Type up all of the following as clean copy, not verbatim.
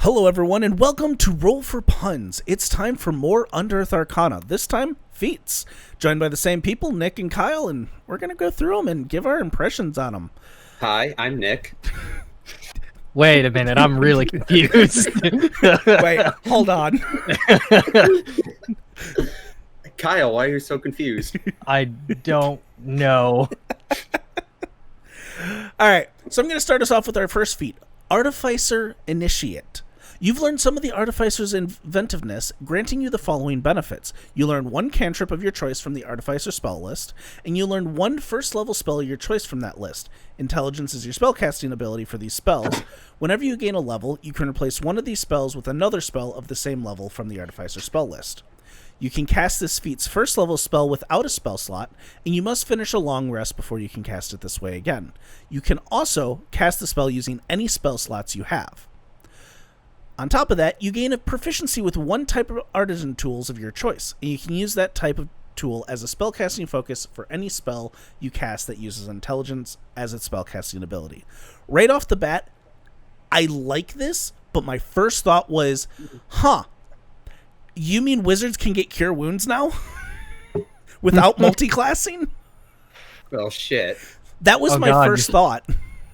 Hello, everyone, and welcome to Roll for Puns. It's time for more Unearthed Arcana. This time, Feats. Joined by the same people, Nick and Kyle, and we're going to go through them and give our impressions on them. Hi, I'm Nick. Wait a minute, I'm really confused. Wait, hold on. Kyle, why are you so confused? I don't know. All right, so I'm going to start us off with our first feat, Artificer Initiate. You've learned some of the Artificer's inventiveness, granting you the following benefits. You learn one cantrip of your choice from the Artificer spell list, and you learn one first-level spell of your choice from that list. Intelligence is your spellcasting ability for these spells. Whenever you gain a level, you can replace one of these spells with another spell of the same level from the Artificer spell list. You can cast this feat's first-level spell without a spell slot, and you must finish a long rest before you can cast it this way again. You can also cast the spell using any spell slots you have. On top of that, you gain a proficiency with one type of artisan tools of your choice, and you can use that type of tool as a spellcasting focus for any spell you cast that uses intelligence as its spellcasting ability. Right off the bat, I like this, but my first thought was, you mean wizards can get cure wounds now? Without multi-classing? Well, shit. That was my first thought.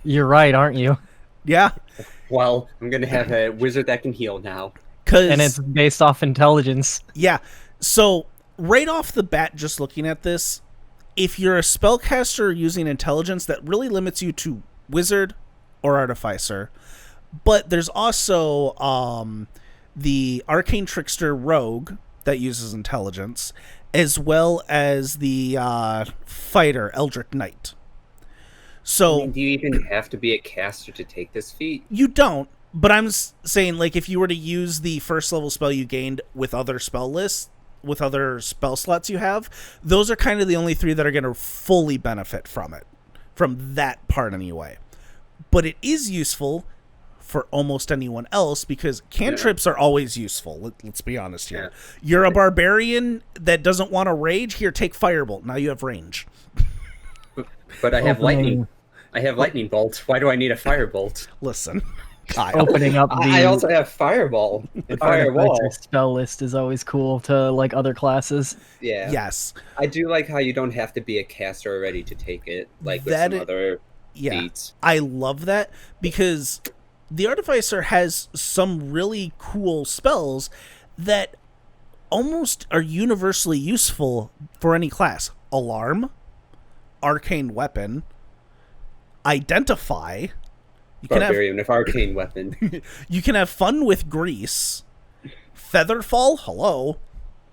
You're right, aren't you? Yeah. Well, I'm gonna have a wizard that can heal now. And it's based off intelligence. Yeah. So, right off the bat, just looking at this, if you're a spellcaster using intelligence, that really limits you to wizard or artificer. But there's also the arcane trickster rogue that uses intelligence, as well as the fighter eldritch knight. So, I mean, do you even have to be a caster to take this feat? You don't, but I'm saying, like, if you were to use the first level spell you gained with other spell lists, with other spell slots you have, those are kind of the only three that are going to fully benefit from it, from that part anyway. But it is useful for almost anyone else, because cantrips are always useful. Let's be honest here. Yeah. You're a barbarian that doesn't want to rage. Here, take Firebolt. Now you have range. But I have lightning. I have lightning bolts. Why do I need a firebolt? Listen, opening up the. I also have fireball and firewall. Spell list is always cool to like other classes. Yeah. Yes. I do like how you don't have to be a caster already to take it, like with some other feats. I love that, because the Artificer has some really cool spells that almost are universally useful for any class. Alarm, Arcane Weapon, Identify. Barbarian with Arcane Weapon. You can have Fun with Grease, Featherfall, hello,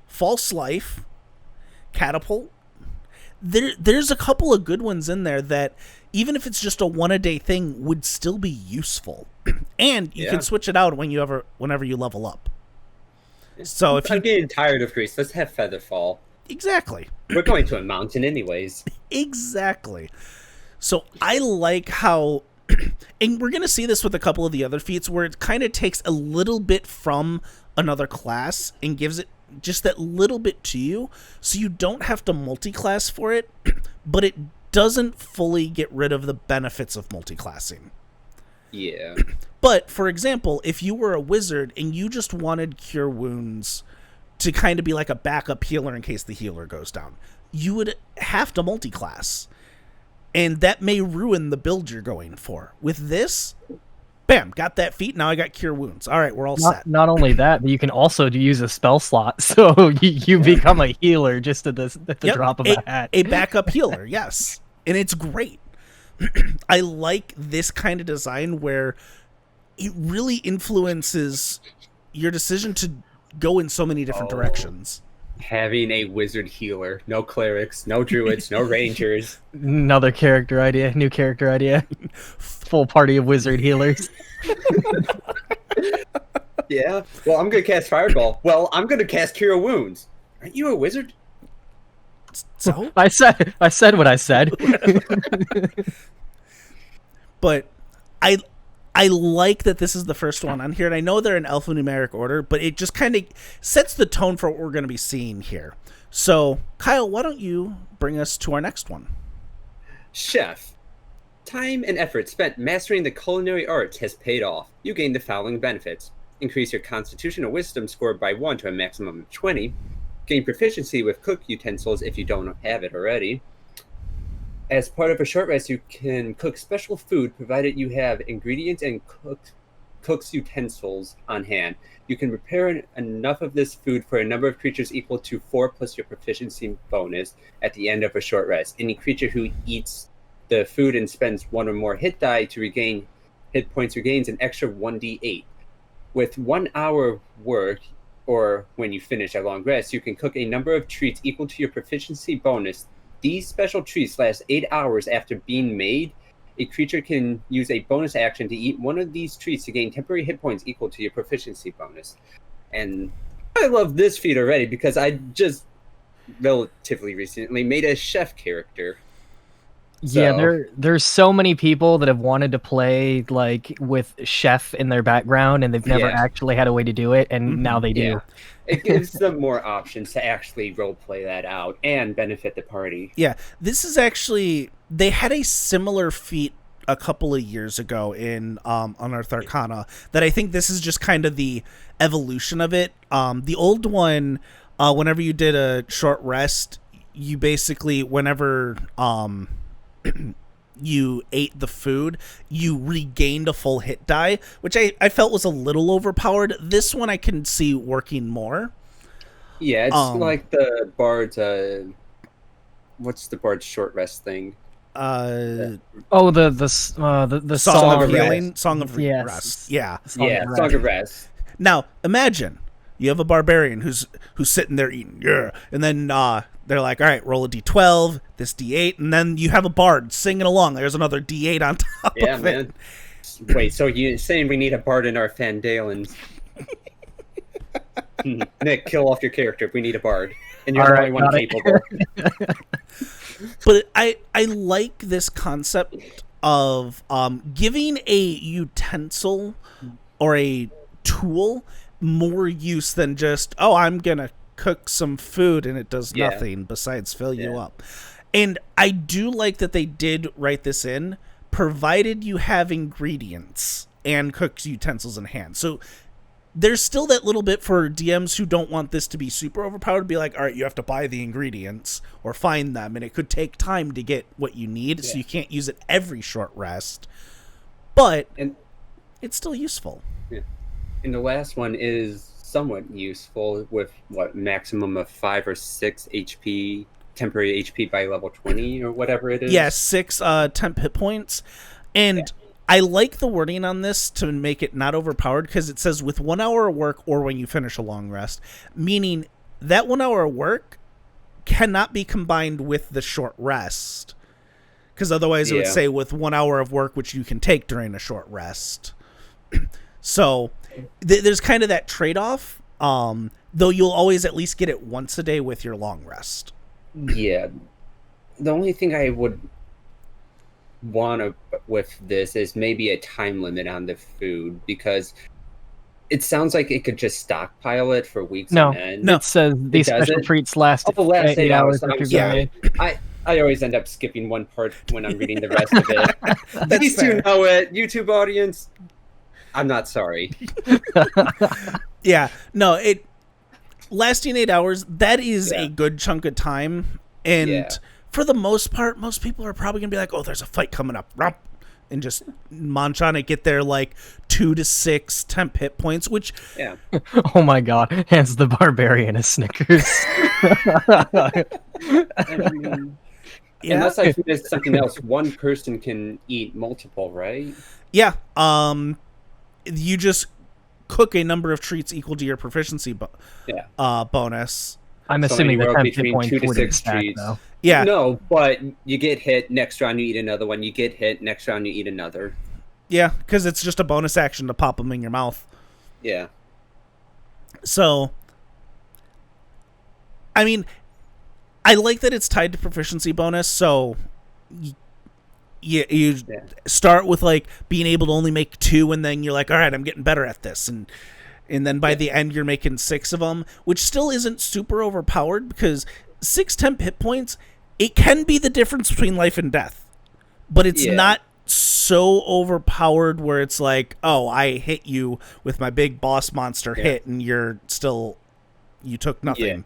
False Life, Catapult. There's a couple of good ones in there that, even if it's just a one-a-day thing, would still be useful. And you can switch it out whenever you level up. So if I'm getting tired of Grease, let's have Featherfall. Exactly. We're going to a mountain anyways. Exactly. So I like how, and we're going to see this with a couple of the other feats, where it kind of takes a little bit from another class and gives it just that little bit to you, so you don't have to multi-class for it, but it doesn't fully get rid of the benefits of multi-classing. Yeah. But, for example, if you were a wizard and you just wanted Cure Wounds to kind of be like a backup healer in case the healer goes down, you would have to multi-class. And that may ruin the build you're going for. With this, bam, got that feat, now I got Cure Wounds. All right, we're all set. Not only that, but you can also use a spell slot, so you become a healer just at the drop of a hat. A backup healer, yes. And it's great. I like this kind of design where it really influences your decision to go in so many different directions. Having a wizard healer. No clerics, no druids, no rangers. Another character idea, new character idea. Full party of wizard healers. Yeah. Well, I'm going to cast Fireball. Well, I'm going to cast Cure Wounds. Aren't you a wizard? So? I said what I said. But I like that this is the first one on here, and I know they're in alphanumeric order, but it just kind of sets the tone for what we're going to be seeing here. So, Kyle, why don't you bring us to our next one? Chef. Time and effort spent mastering the culinary arts has paid off. You gain the following benefits. increase your Constitution or Wisdom score by 1 to a maximum of 20. Gain proficiency with cook utensils if you don't have it already. As part of a short rest, you can cook special food provided you have ingredients and cook's utensils on hand. You can prepare enough of this food for a number of creatures equal to 4 plus your proficiency bonus at the end of a short rest. Any creature who eats the food and spends 1 or more hit die to regain hit points regains an extra 1d8. With 1 hour work, or when you finish a long rest, you can cook a number of treats equal to your proficiency bonus. These special treats last 8 hours after being made. A creature can use a bonus action to eat one of these treats to gain temporary hit points equal to your proficiency bonus. And I love this feat already because I just relatively recently made a chef character. Yeah, there's so many people that have wanted to play like with chef in their background, and they've never actually had a way to do it, and now they do. Yeah. It gives them more options to actually roleplay that out and benefit the party. Yeah, this is actually, they had a similar feat a couple of years ago in Unearthed Arcana that I think this is just kind of the evolution of it. The old one, whenever you did a short rest, you basically, whenever you ate the food, you regained a full hit die, which I felt was a little overpowered. This one I can see working more. Yeah, it's like the bard's what's the bard's short rest thing? The Song of Healing, Song of Rest. Yeah. Song of Rest. Now, imagine you have a barbarian who's sitting there eating, and then they're like, all right, roll a d12, this d8, and then you have a bard singing along. There's another d8 on top of it. Man. Wait, so you're saying we need a bard in our Fandalins? Nick, kill off your character if we need a bard. And you're the only one capable. But I like this concept of giving a utensil or a tool more use than just, I'm going to cook some food and it does nothing besides fill you up. And I do like that they did write this in, provided you have ingredients and cook's utensils in hand. So there's still that little bit for DMs who don't want this to be super overpowered to be like, all right, you have to buy the ingredients or find them, and it could take time to get what you need, so you can't use it every short rest. But it's still useful. Yeah. And the last one is somewhat useful with maximum of 5 or 6 HP, temporary HP by level 20 or whatever it is. Yeah, 6 temp hit points. And I like the wording on this to make it not overpowered, because it says with 1 hour of work or when you finish a long rest, meaning that 1 hour of work cannot be combined with the short rest, because otherwise it would say with 1 hour of work which you can take during a short rest. So there's kind of that trade-off, though you'll always at least get it once a day with your long rest. Yeah. The only thing I would want with this is maybe a time limit on the food, because it sounds like it could just stockpile it for weeks on end. No, it says these special treats last 8 hours. I always end up skipping one part when I'm reading the rest of it. These two know it. YouTube audience, I'm not sorry. It lasting 8 hours, that is a good chunk of time. And for the most part, most people are probably going to be like, there's a fight coming up. And just munch on it, get their 2 to 6 temp hit points, which... Yeah. Oh my god, hands the barbarian a Snickers. Unless I missed something else, one person can eat multiple, right? Yeah. You just cook a number of treats equal to your proficiency bonus. I'm assuming the temp hit points 2 to 6 stack, treats. though. Yeah. No, but you get hit, next round you eat another one. You get hit, next round you eat another. Yeah, because it's just a bonus action to pop them in your mouth. Yeah. So, I mean, I like that it's tied to proficiency bonus, so you start with being able to only make 2, and then you're like, all right, I'm getting better at this, and then by the end you're making 6 of them, which still isn't super overpowered, because 6 temp hit points, it can be the difference between life and death, but it's not so overpowered where it's like, oh, I hit you with my big boss monster hit and you took nothing.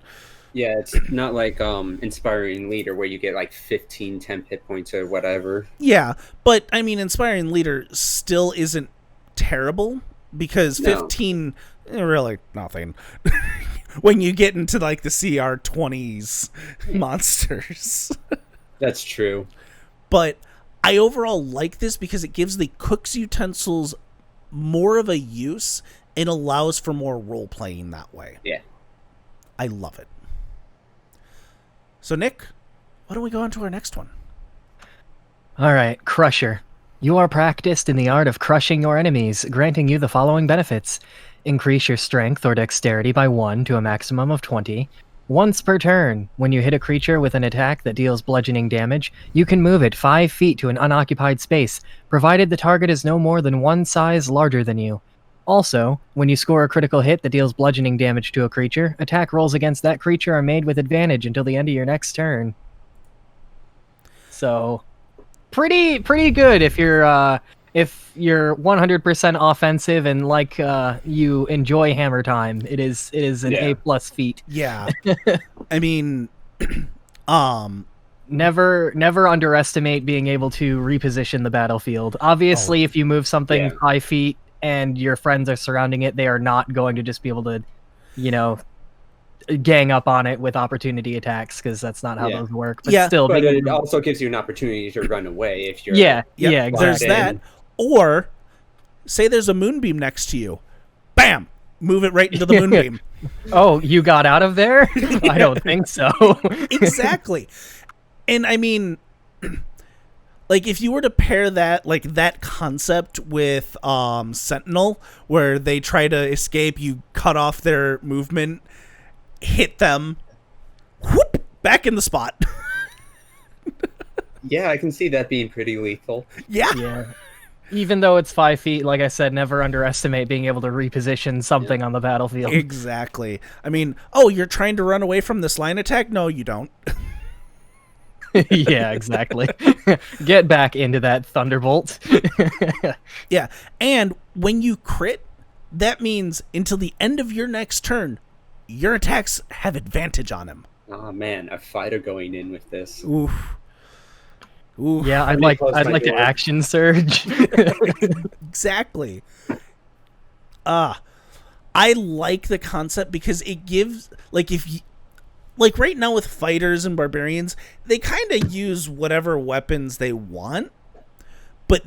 Yeah, it's not like Inspiring Leader where you get like 15 temp hit points or whatever. Yeah, but I mean, Inspiring Leader still isn't terrible because 15 really nothing when you get into like the CR20s monsters. That's true. But I overall like this because it gives the cook's utensils more of a use and allows for more role playing that way. Yeah. I love it. So Nick, why don't we go on to our next one? All right, Crusher. You are practiced in the art of crushing your enemies, granting you the following benefits. Increase your strength or dexterity by 1 to a maximum of 20. Once per turn, when you hit a creature with an attack that deals bludgeoning damage, you can move it 5 feet to an unoccupied space, provided the target is no more than one size larger than you. Also, when you score a critical hit that deals bludgeoning damage to a creature, attack rolls against that creature are made with advantage until the end of your next turn. So, pretty good if you're 100% offensive and like you enjoy hammer time. It is an A+ feat. Yeah. I mean, never underestimate being able to reposition the battlefield. Obviously, if you move something 5 feet and your friends are surrounding it, they are not going to just be able to, gang up on it with opportunity attacks, because that's not how those work. But still, but it also gives you an opportunity to run away if you're exactly. There's that. Or say there's a moonbeam next to you, bam, move it right into the moonbeam. Oh, you got out of there? I don't think so. Exactly. And I mean, like if you were to pair that, like that concept with Sentinel, where they try to escape, you cut off their movement, hit them, whoop, back in the spot. Yeah, I can see that being pretty lethal. Yeah. Even though it's 5 feet, like I said, never underestimate being able to reposition something on the battlefield. Exactly. I mean, oh, you're trying to run away from this line attack? No, you don't. Yeah, exactly. Get back into that thunderbolt. Yeah, and when you crit, that means until the end of your next turn, your attacks have advantage on him. Oh man, a fighter going in with this. Oof. Ooh, yeah, I'd like to action surge. Exactly. I like the concept because it gives, like, like right now with fighters and barbarians, they kind of use whatever weapons they want, but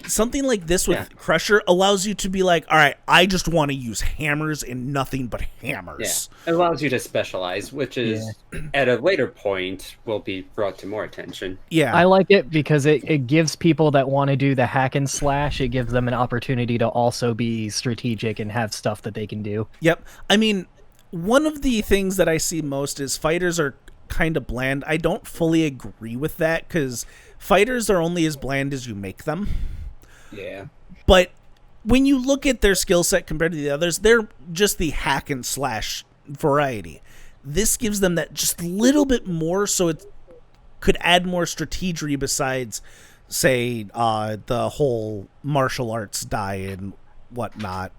something like this with Crusher allows you to be like, all right, I just want to use hammers and nothing but hammers. Yeah, it allows you to specialize, which is at a later point will be brought to more attention. Yeah, I like it because it gives people that want to do the hack and slash, it gives them an opportunity to also be strategic and have stuff that they can do. Yep. I mean, one of the things that I see most is fighters are kind of bland. I don't fully agree with that because fighters are only as bland as you make them. Yeah. But when you look at their skill set compared to the others, they're just the hack and slash variety. This gives them that just little bit more, so it could add more strategy besides, say, the whole martial arts die and whatnot.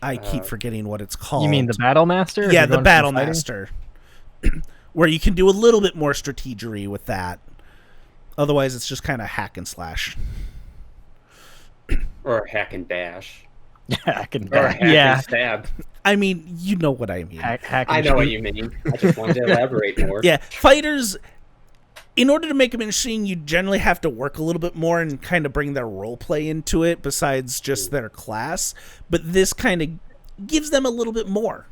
I keep forgetting what it's called. You mean the Battle Master? Yeah, the Battle Master. Where you can do a little bit more strategy with that. Otherwise, it's just kind of hack and slash. Or hack and dash. Hack and dash. Or hack and stab. I mean, you know what I mean. I know what you mean. I just wanted to elaborate more. Yeah, fighters, in order to make them interesting, you generally have to work a little bit more and kind of bring their role play into it besides just their class. But this kind of gives them a little bit more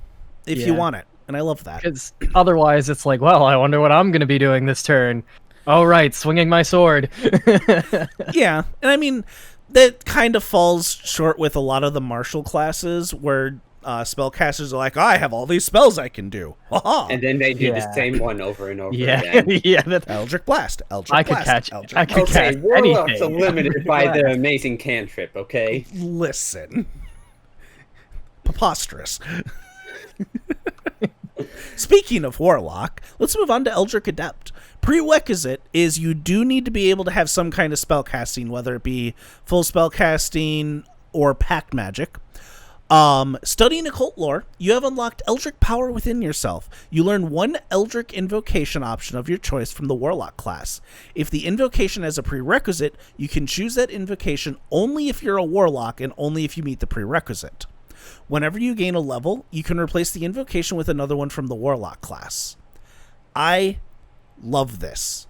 if you want it. And I love that. Because otherwise, it's like, well, I wonder what I'm going to be doing this turn. Oh, right, swinging my sword. Yeah, and I mean, that kind of falls short with a lot of the martial classes where spellcasters are like, oh, I have all these spells I can do. And then they do the same one over and over again. Eldritch Blast, Eldritch Blast. I could catch Warlock's limited by the amazing cantrip, okay? Listen. Preposterous. Speaking of Warlock, let's move on to Eldritch Adept. Prerequisite is you do need to be able to have some kind of spell casting, whether it be full spell casting or pact magic. Studying occult lore, you have unlocked Eldritch power within yourself. You learn one Eldritch invocation option of your choice from the Warlock class. If the invocation has a prerequisite, you can choose that invocation only if you're a Warlock and only if you meet the prerequisite. Whenever you gain a level, you can replace the invocation with another one from the Warlock class. I love this.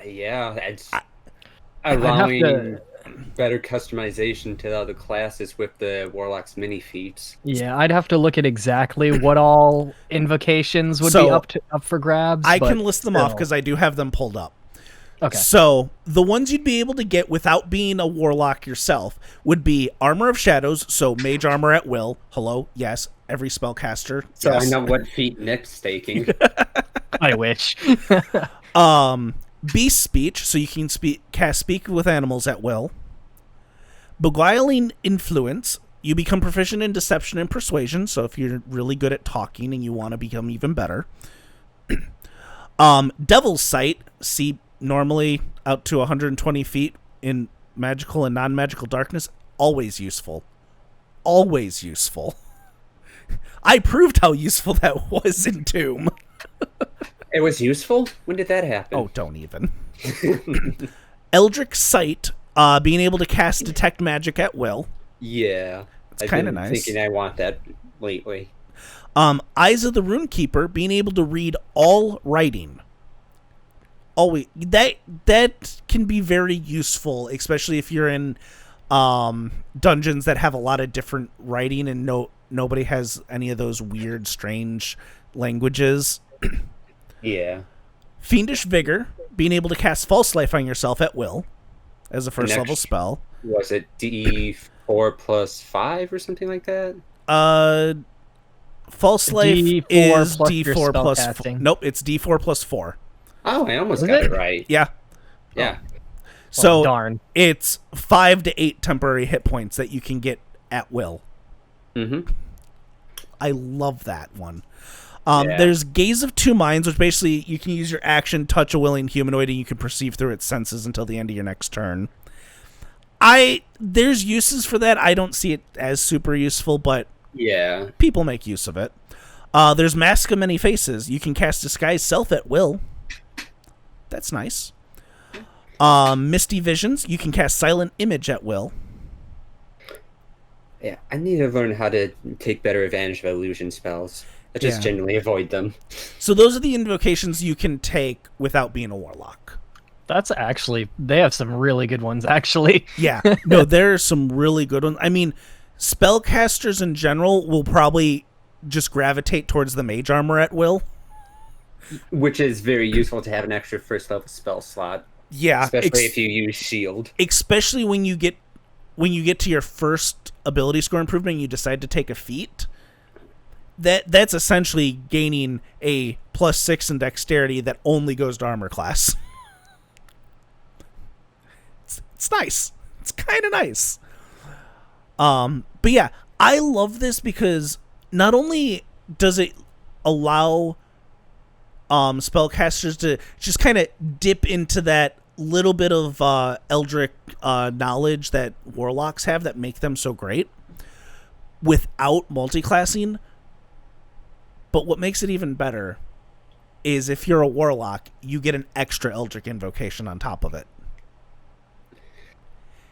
Yeah, it's I'd have allowing to- better customization to the other classes with the Warlock's mini feats. Yeah, I'd have to look at exactly what all invocations would So, be up for grabs. I but can list them off still. because I do have them pulled up. Okay. So, the ones you'd be able to get without being a Warlock yourself would be Armor of Shadows, so mage armor at will. Hello, yes, every spellcaster. So yes. I know what feat Nick's taking. I wish. Beast Speech, so you can cast Speak with Animals at will. Beguiling Influence, you become proficient in Deception and Persuasion, so if you're really good at talking and you want to become even better. Devil's Sight, see normally out to 120 feet in magical and non-magical darkness, always useful. Always useful. I proved how useful that was in Doom. It was useful? When did that happen? Oh, don't even. Eldritch Sight, being able to cast Detect Magic at will. Yeah. It's kinda I've been nice. thinking I want that lately. Eyes of the Runekeeper, being able to read all writing. Always that can be very useful, especially if you're in dungeons that have a lot of different writing and nobody has any of those weird, strange languages. Yeah. Fiendish Vigor, being able to cast False Life on yourself at will as a first Next- level spell. Was it D4 plus 5 or something like that? False Life D4 is plus your D4 plus spellcasting. nope, it's D4 plus 4. Oh, I almost Was got it? it right. Yeah. Yeah. So darn. it's 5 to 8 temporary hit points that you can get at will. Mm-hmm. I love that one. Yeah. There's Gaze of Two Minds, which basically you can use your action, touch a willing humanoid, and you can perceive through its senses until the end of your next turn. There's uses for that. I don't see it as super useful, but Yeah. people make use of it. There's Mask of Many Faces. You can cast Disguise Self at will. That's nice. Misty Visions. You can cast Silent Image at will. Yeah. I need to learn how to take better advantage of illusion spells. I just Yeah. generally avoid them. So those are the invocations you can take without being a warlock. That's actually, they have some really good ones, actually. Yeah. No, there are some really good ones. I mean, spellcasters in general will probably just gravitate towards the mage armor at will. Which is very useful to have an extra first level spell slot. Yeah. Especially if you use shield. Especially when you get to your first ability score improvement and you decide to take a feat. That's essentially gaining a +6 in dexterity that only goes to armor class. It's nice. It's kind of nice. But yeah, I love this because not only does it allow spellcasters to just kind of dip into that little bit of eldritch knowledge that warlocks have that make them so great without multiclassing. But what makes it even better is if you're a warlock, you get an extra eldritch invocation on top of it.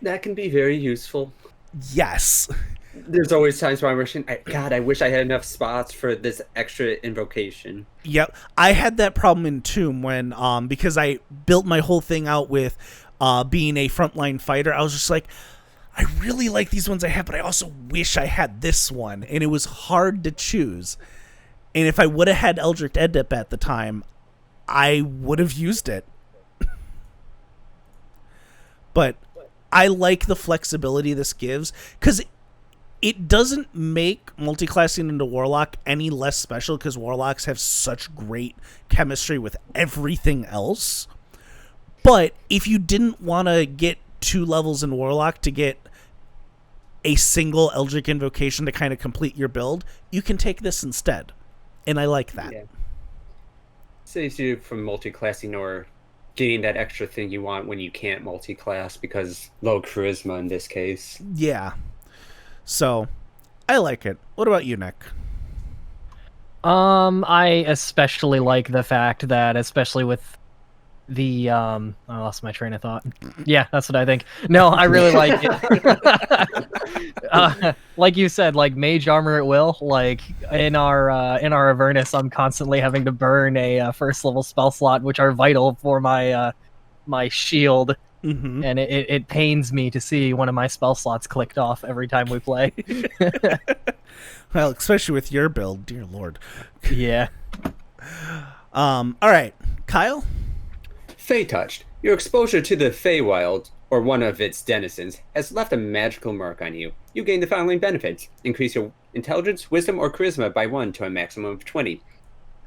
That can be very useful. Yes. There's always times where I'm wishing, God, I wish I had enough spots for this extra invocation. Yep. I had that problem in Tomb when, because I built my whole thing out with being a frontline fighter, I was just like, I really like these ones I have, but I also wish I had this one. And it was hard to choose. And if I would have had Eldritch Adept at the time, I would have used it. But I like the flexibility this gives, because it doesn't make multiclassing into Warlock any less special, because Warlocks have such great chemistry with everything else. But if you didn't want to get 2 levels in Warlock to get a single Eldritch Invocation to kind of complete your build, you can take this instead. And I like that. Yeah. Saves you from multi-classing or getting that extra thing you want when you can't multi-class because low charisma in this case. Yeah. So, I like it. What about you, Nick? I especially like the fact that, especially with the I lost my train of thought. Yeah, that's what I think. No, I really like it. Like you said, like mage armor at will. Like in our Avernus, I'm constantly having to burn a first level spell slot, which are vital for my my shield. Mm-hmm. And it pains me to see one of my spell slots clicked off every time we play. Well, especially with your build, dear lord. Yeah. All right, Kyle. Fey Touched. Your exposure to the Feywild, or one of its denizens, has left a magical mark on you. You gain the following benefits. Increase your intelligence, wisdom, or charisma by 1 to a maximum of 20.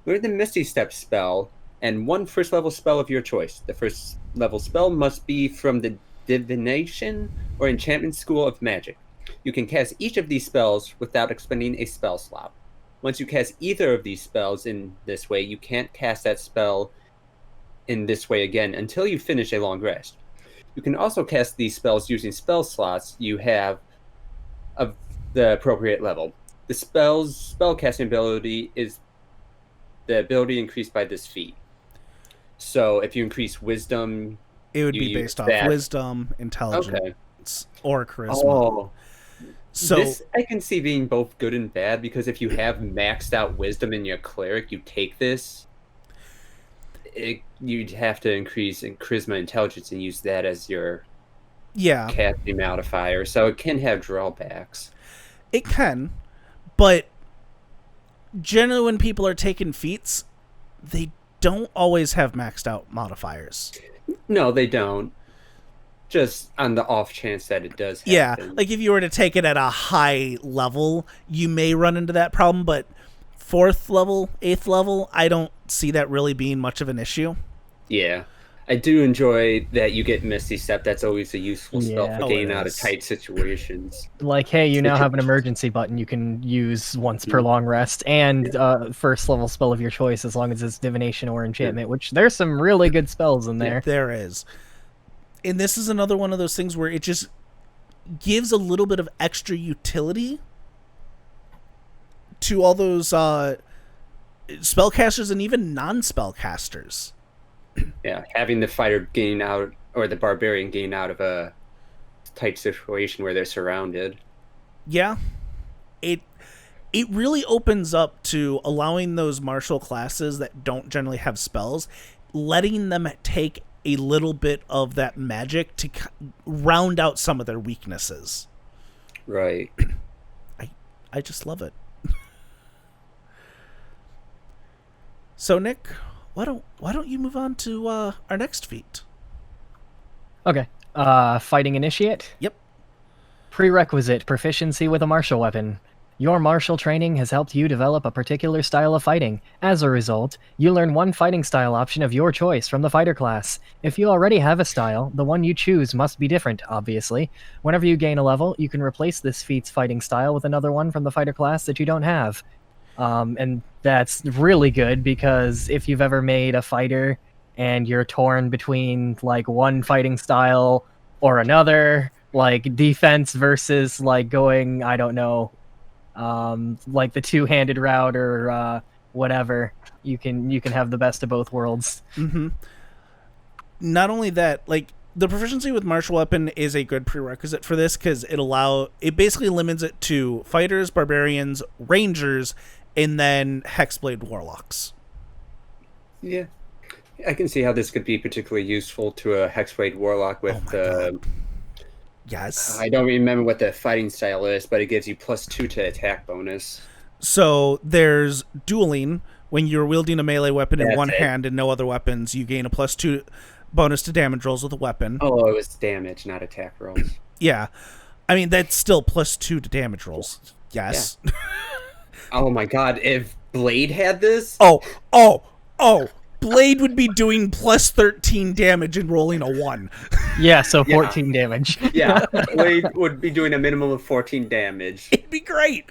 Learn the Misty Step spell and one first-level spell of your choice. The first-level spell must be from the Divination or Enchantment School of Magic. You can cast each of these spells without expending a spell slot. Once you cast either of these spells in this way, you can't cast that spell in this way again until you finish a long rest. You can also cast these spells using spell slots you have of the appropriate level. The spell casting ability is the ability increased by this feat. So if you increase wisdom, It would you be use based off that. wisdom, intelligence, Okay. or charisma. Oh, So this I can see being both good and bad because if you have maxed out wisdom in your cleric, you take this. You'd have to increase in charisma intelligence and use that as your yeah, casting modifier. So it can have drawbacks. it can, but generally when people are taking feats, they don't always have maxed out modifiers. No, they don't. Just on the off chance that it does Yeah, happen. like if you were to take it at a high level, you may run into that problem, but 4th level, 8th level, I don't see that really being much of an issue. Yeah. I do enjoy that you get Misty Step. That's always a useful spell Yeah. for Oh, getting it out of is. tight situations. Like, hey, you now have an emergency button you can use once per long rest, and first level spell of your choice as long as it's divination or enchantment, which there's some really good spells in there. There is. And this is another one of those things where it just gives a little bit of extra utility to all those spellcasters and even non-spellcasters. Yeah, having the fighter gain out or the barbarian gain out of a tight situation where they're surrounded. Yeah. It really opens up to allowing those martial classes that don't generally have spells, letting them take a little bit of that magic to round out some of their weaknesses. Right. I just love it. So Nick, why don't you move on to our next feat? Okay. Fighting Initiate. Yep. Prerequisite: proficiency with a martial weapon. Your martial training has helped you develop a particular style of fighting. As a result, you learn one fighting style option of your choice from the fighter class. If you already have a style, the one you choose must be different, obviously. Whenever you gain a level, you can replace this feat's fighting style with another one from the fighter class that you don't have. And that's really good because if you've ever made a fighter and you're torn between like one fighting style or another, like defense versus like going, I don't know, like the two-handed route or whatever, you can have the best of both worlds. Mm-hmm. Not only that, like the proficiency with martial weapon is a good prerequisite for this because it basically limits it to fighters, barbarians, rangers, and then hexblade warlocks. Yeah. I can see how this could be particularly useful to a Hexblade Warlock with Yes. I don't remember what the fighting style is, but it gives you +2 to attack bonus. So there's dueling. When you're wielding a melee weapon in That's one it. hand and no other weapons, you gain a +2 bonus to damage rolls with a weapon. Oh, it was damage, not attack rolls. Yeah. I mean, that's still +2 to damage rolls. Yes. Yeah. Oh my god, if Blade had this? Oh! Blade would be doing +13 damage and rolling a 1. Yeah, so 14 damage. Yeah, Blade would be doing a minimum of 14 damage. It'd be great.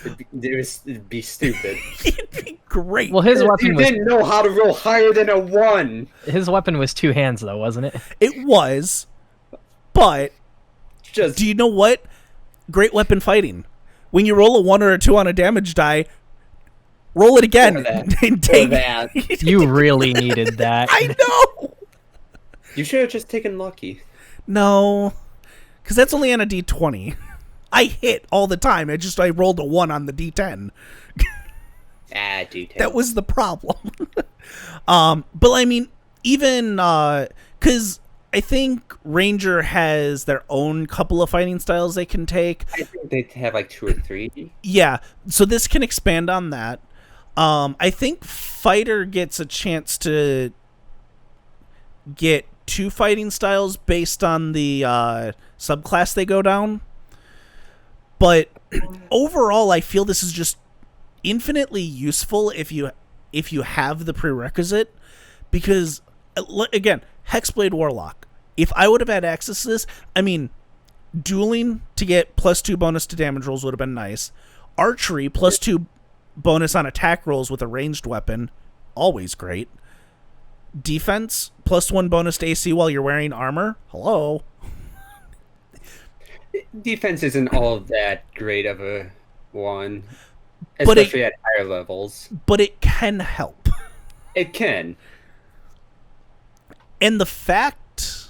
It'd be stupid. It'd be great. Well, his You weapon was didn't know how to roll higher than a 1. his weapon was 2 hands though, wasn't it? It was, but Just do you know what? Great weapon fighting. When you roll a 1 or a 2 on a damage die, roll it again Or that. and Or take that. You really needed that. I know. You should have just taken lucky. No, because that's only on a D20. I hit all the time. I rolled a 1 on the D10. Detail. That was the problem. But I mean, even because I think Ranger has their own couple of fighting styles they can take. I think they have like 2 or 3. Yeah, so this can expand on that. I think Fighter gets a chance to get 2 fighting styles based on the subclass they go down. But overall, I feel this is just infinitely useful if you have the prerequisite, because again, Hexblade Warlock. If I would have had access to this, I mean, dueling to get +2 bonus to damage rolls would have been nice. Archery +2 bonus on attack rolls with a ranged weapon, always great. Defense +1 bonus to AC while you're wearing armor. Hello. Defense isn't all that great of a one, But especially at higher levels. But it can help. It can. And the fact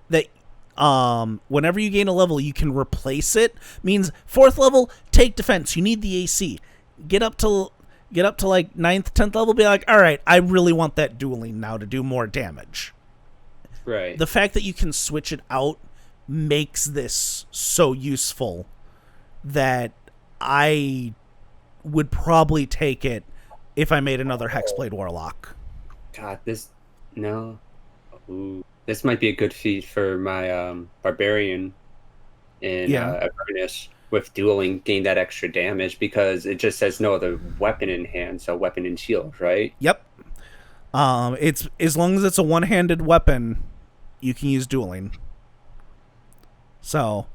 that whenever you gain a level, you can replace it means 4th level, take defense. You need the AC. Get up to like 9th, 10th level, be like, all right, I really want that dueling now to do more damage. Right. The fact that you can switch it out makes this so useful that I would probably take it if I made another Hexblade Warlock. God, this might be a good feat for my barbarian in Avernus with dueling, gain that extra damage, because it just says no other weapon in hand, so weapon and shield, right? Yep. It's as long as it's a one-handed weapon, you can use dueling. So,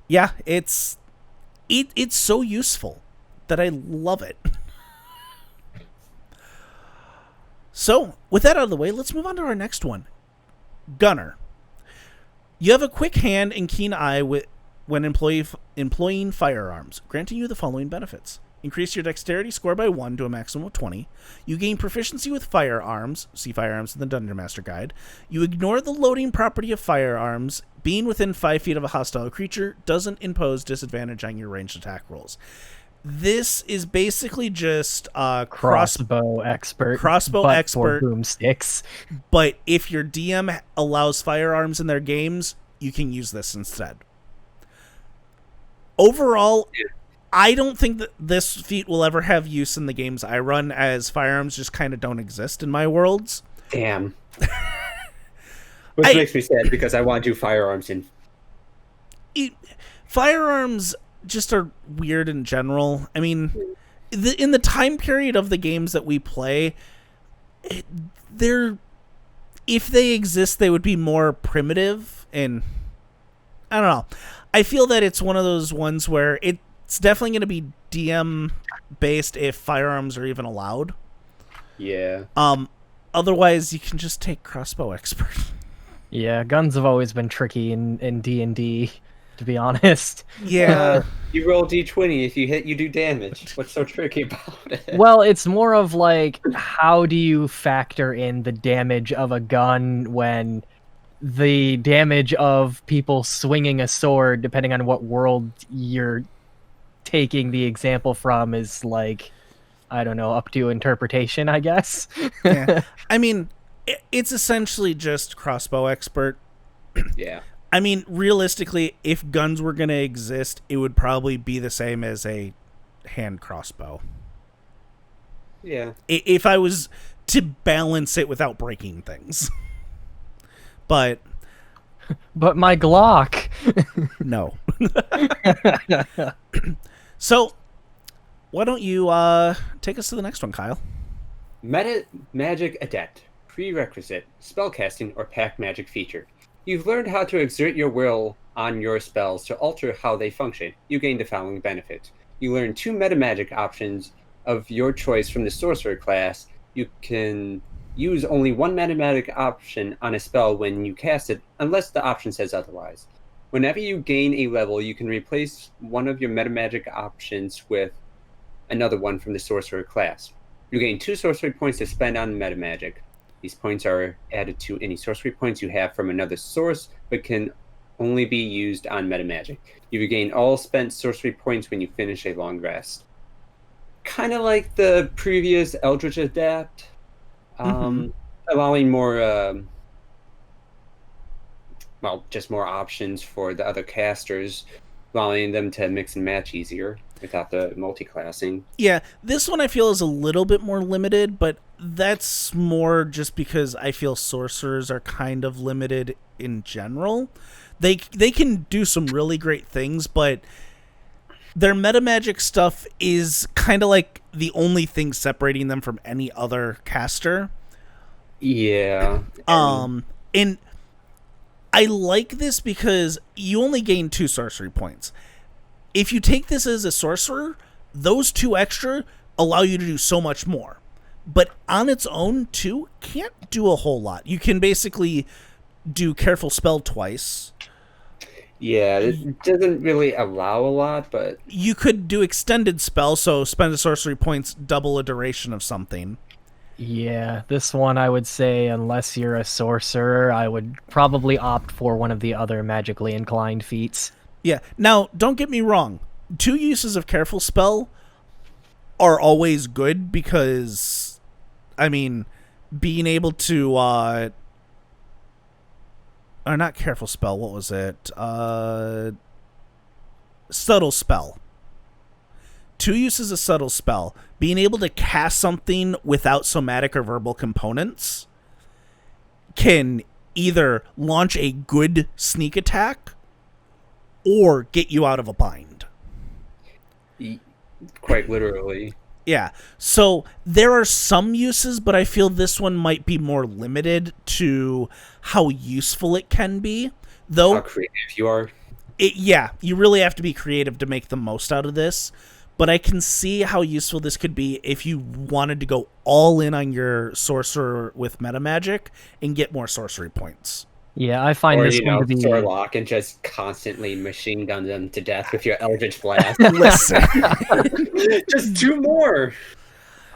yeah, it's so useful that I love it. So, with that out of the way, let's move on to our next one. Gunner. You have a quick hand and keen eye when employing firearms, granting you the following benefits. Increase your dexterity score by 1 to a maximum of 20. You gain proficiency with firearms. See firearms in the Dungeon Master Guide. You ignore the loading property of firearms. Being within 5 feet of a hostile creature doesn't impose disadvantage on your ranged attack rolls. This is basically just crossbow expert. Crossbow but expert. For boomsticks. But if your DM allows firearms in their games, you can use this instead. Overall, I don't think that this feat will ever have use in the games I run, as firearms just kind of don't exist in my worlds. Damn. Which makes me sad, because I want to do firearms in. Firearms just are weird in general. I mean, in the time period of the games that we play, if they exist, they would be more primitive, and I don't know. I feel that it's one of those ones where it's definitely going to be DM based if firearms are even allowed. Yeah. Otherwise, you can just take crossbow expert. Yeah, guns have always been tricky in D&D, to be honest. Yeah. You roll D20. If you hit, you do damage. What's so tricky about it? Well, it's more of like, how do you factor in the damage of a gun when the damage of people swinging a sword, depending on what world you're taking the example from, is like, I don't know, up to interpretation, I guess. Yeah. I mean, it's essentially just crossbow expert. Yeah. I mean, realistically, if guns were going to exist, it would probably be the same as a hand crossbow. Yeah. If I was to balance it without breaking things. But my Glock. no. So, why don't you take us to the next one, Kyle? Magic Adept. Prerequisite. Spellcasting or pack magic feature. You've learned how to exert your will on your spells to alter how they function. You gain the following benefit. you learn 2 meta magic options of your choice from the sorcerer class. You can use only 1 meta magic option on a spell when you cast it, unless the option says otherwise. Whenever you gain a level, you can replace one of your meta magic options with another one from the sorcerer class. You gain 2 sorcery points to spend on meta magic. These points are added to any sorcery points you have from another source, but can only be used on meta magic. You regain all spent sorcery points when you finish a long rest. Kind of like the previous Eldritch Adapt, allowing more, just more options for the other casters, allowing them to mix and match easier without the multi-classing. Yeah, this one I feel is a little bit more limited, but that's more just because I feel sorcerers are kind of limited in general. They can do some really great things, but their meta magic stuff is kind of like the only thing separating them from any other caster. Yeah. And I like this because you only gain 2 sorcery points. If you take this as a sorcerer, those 2 extra allow you to do so much more. But on its own, 2 can't do a whole lot. You can basically do Careful Spell twice. Yeah, it doesn't really allow a lot, but... You could do Extended Spell, so spend a sorcery points, double a duration of something. Yeah, this one I would say, unless you're a sorcerer, I would probably opt for one of the other magically inclined feats. Yeah. Now, don't get me wrong. 2 uses of Careful Spell are always good because, I mean, being able to, or not Careful Spell, what was it? Subtle Spell. 2 uses of Subtle Spell. Being able to cast something without somatic or verbal components can either launch a good sneak attack or get you out of a bind. Quite literally. Yeah. So there are some uses, but I feel this one might be more limited to how useful it can be. Though How creative you are. Yeah, you really have to be creative to make the most out of this. But I can see how useful this could be if you wanted to go all in on your sorcerer with meta magic and get more sorcery points. Yeah, I find this one to be... Sorlock and just constantly machine gun them to death with your Eldritch Blast. Listen. Just 2 more!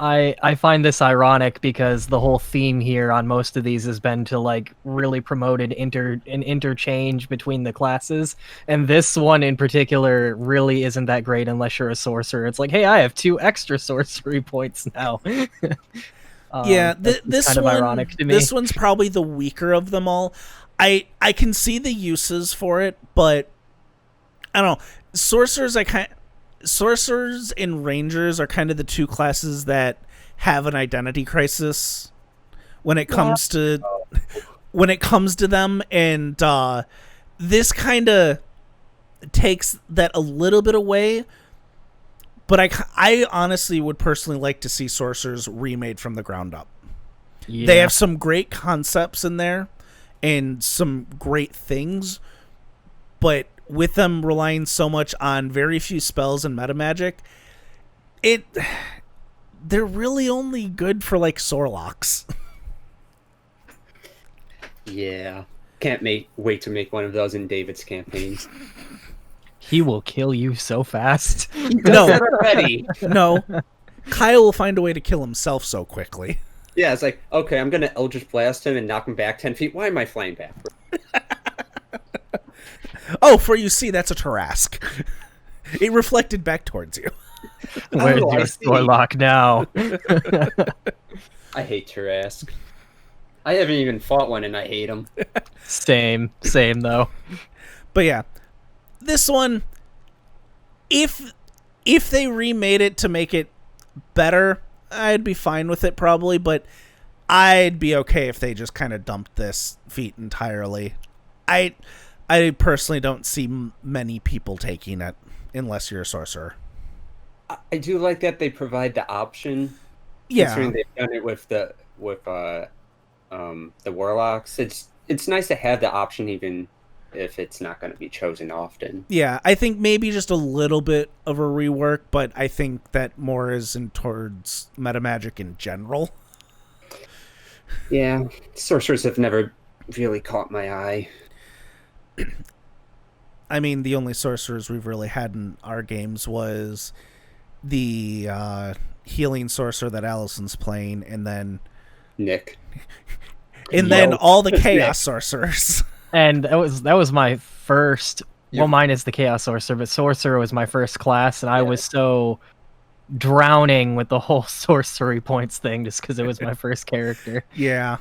I find this ironic because the whole theme here on most of these has been to like really promote an interchange between the classes, and this one in particular really isn't that great unless you're a sorcerer. It's like, hey, I have 2 extra sorcery points now. Yeah, this kind of one, ironic to me. This one's probably the weaker of them all. I can see the uses for it, but I don't know. Sorcerers and Rangers are kind of the 2 classes that have an identity crisis when it comes to them, and this kind of takes that a little bit away. But I honestly would personally like to see Sorcerers remade from the ground up. Yeah. They have some great concepts in there and some great things, but with them relying so much on very few spells and meta magic, they're really only good for like Sorlocks. Yeah. Can't wait to make one of those in David's campaigns. He will kill you so fast. No. Already. No. Kyle will find a way to kill himself so quickly. Yeah, it's like, okay, I'm going to Eldritch Blast him and knock him back 10 feet. Why am I flying back? Oh, for you see, that's a Tarrasque. It reflected back towards you. Where's your Sorlock now? I hate Tarrasque. I haven't even fought one and I hate him. Same though. But yeah, this one, if they remade it to make it better, I'd be fine with it probably, but I'd be okay if they just kind of dumped this feat entirely. I personally don't see many people taking it unless you're a sorcerer. I do like that they provide the option. Yeah, considering they've done it with the warlocks. It's nice to have the option even if it's not going to be chosen often. Yeah, I think maybe just a little bit of a rework, but I think that more is in towards meta magic in general. Yeah, sorcerers have never really caught my eye. I mean, the only sorcerers we've really had in our games was the healing sorcerer that Allison's playing, and then Nick. all the chaos sorcerers. And that was my first. Well, mine is the chaos sorcerer, but sorcerer was my first class, and I was so drowning with the whole sorcery points thing just because it was my first character. Yeah,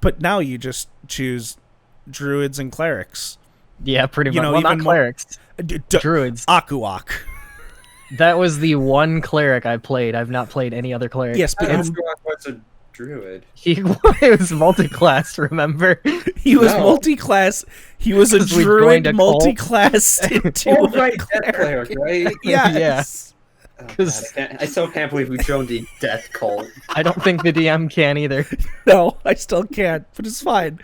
but now you just choose druids and clerics. Yeah, pretty much. know, Well, even not clerics. Druids. Akuak. That was the one cleric I played. I've not played any other cleric. Yes, but was a druid. He was multi-class, remember? he was multi-class. He was a 'Cause we druid joined a cult. multi-class into Oh, a right, cleric. death cleric, right? Yes. Oh, God, I still can't believe we joined the death cult. I don't think the DM can either. No, I still can't, but it's fine.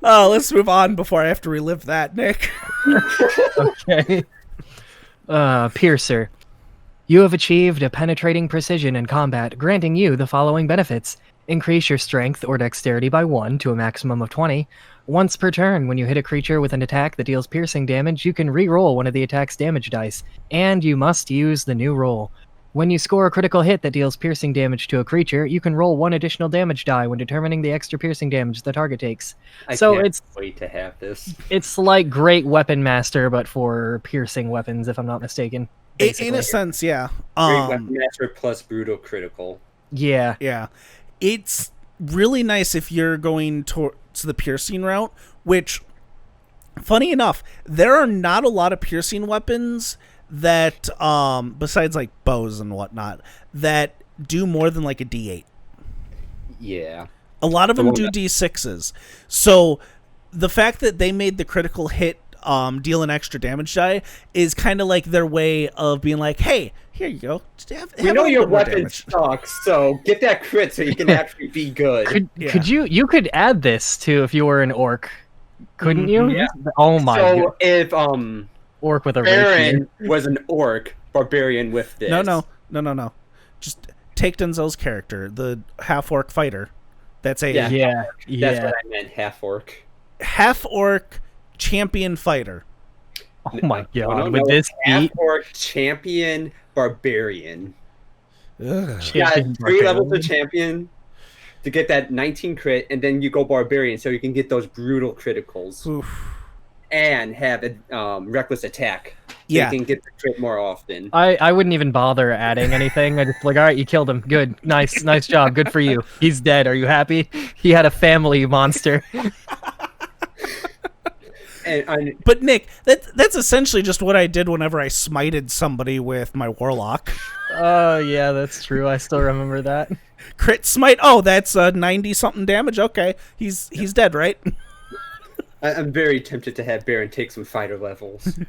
Let's move on before I have to relive that, Nick. Okay. Piercer. You have achieved a penetrating precision in combat, granting you the following benefits. Increase your strength or dexterity by 1 to a maximum of 20. Once per turn, when you hit a creature with an attack that deals piercing damage, you can re-roll one of the attack's damage dice, and you must use the new roll. When you score a critical hit that deals piercing damage to a creature, you can roll 1 additional damage die when determining the extra piercing damage the target takes. I So can't it's wait to have this. it's like Great Weapon Master, but for piercing weapons, if I'm not mistaken. In basically. a sense, yeah. Great Weapon Master plus brutal critical. Yeah. Yeah. It's really nice if you're going towards the piercing route, which, funny enough, there are not a lot of piercing weapons that, besides like bows and whatnot, that do more than like a D8. Yeah. A lot of them do D6s. So the fact that they made the critical hit deal an extra damage die is kind of like their way of being like, hey, here you go. We know your weapon sucks, so get that crit so you can actually be good. Could you could add this to if you were an orc, couldn't you? Yeah. Oh my god. So if Orc with a Baron was an orc, barbarian with this. No. Just take Denzel's character, the half-orc fighter. That's a Yeah. That's what I meant, half orc. half-orc champion fighter. Oh my god. No, With this half beat, orc champion barbarian. Ugh. Yeah, champion 3 levels barbarian. of champion to get that 19 crit, and then you go barbarian so you can get those brutal criticals Oof. and have a reckless attack. So Yeah. you can get the crit more often. I wouldn't even bother adding anything. I just like, all right, you killed him. Good. Nice job. Good for you. He's dead. Are you happy? He had a family monster. But Nick, that's essentially just what I did whenever I smited somebody with my warlock. Oh yeah, that's true. I still remember that. Crit smite. Oh, that's 90 something damage. Okay, he's dead, right? I'm very tempted to have Baron take some fighter levels.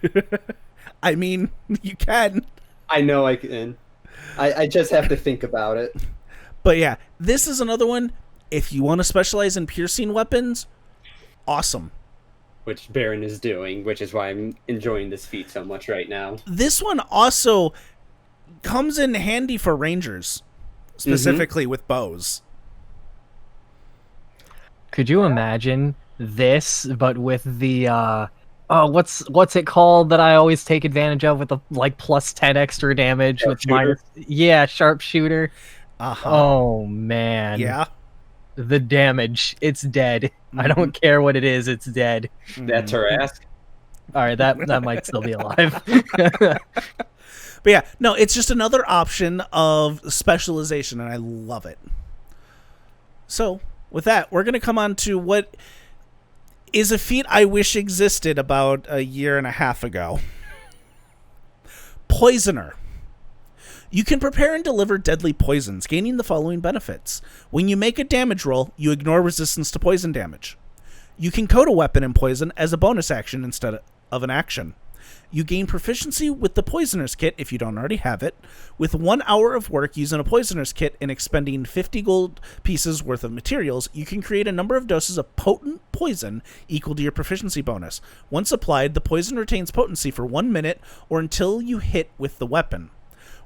I mean, you can. I know I can. I just have to think about it. But yeah, this is another one. If you want to specialize in piercing weapons, awesome. Which Baron is doing, which is why I'm enjoying this feat so much right now. This one also comes in handy for rangers, specifically with bows. Could you imagine this, but with the what's it called that I always take advantage of with the like plus 10 extra damage with sharpshooter. Uh-huh. Oh man. Yeah. The damage, it's dead. I don't care what it is, it's dead. That's her ask. All right, that might still be alive. But yeah, no, it's just another option of specialization, and I love it. So, with that, we're going to come on to what is a feat I wish existed about a year and a half ago. Poisoner. You can prepare and deliver deadly poisons, gaining the following benefits. When you make a damage roll, you ignore resistance to poison damage. You can coat a weapon in poison as a bonus action instead of an action. You gain proficiency with the Poisoner's Kit if you don't already have it. With 1 hour of work using a Poisoner's Kit and expending 50 gold pieces worth of materials, you can create a number of doses of potent poison equal to your proficiency bonus. Once applied, the poison retains potency for 1 minute or until you hit with the weapon.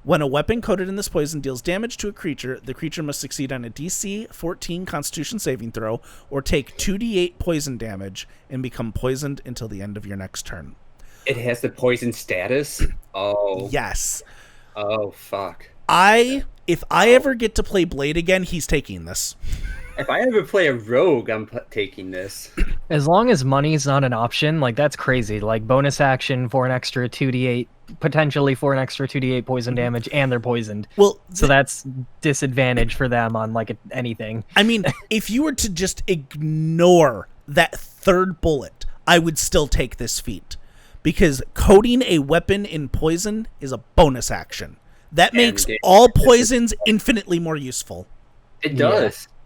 When a weapon coated in this poison deals damage to a creature, the creature must succeed on a DC 14 Constitution saving throw or take 2d8 poison damage and become poisoned until the end of your next turn. It has the poison status? Oh. Yes. Oh, fuck. If I ever get to play Blade again, he's taking this. If I ever play a rogue, I'm taking this. As long as money's not an option, like, that's crazy. Like, bonus action for an extra 2d8, potentially for an extra 2d8 poison damage, and they're poisoned. Well, so that's disadvantage for them on, like, anything. I mean, if you were to just ignore that third bullet, I would still take this feat. Because coating a weapon in poison is a bonus action. That makes all poisons infinitely more useful. It does. Yeah.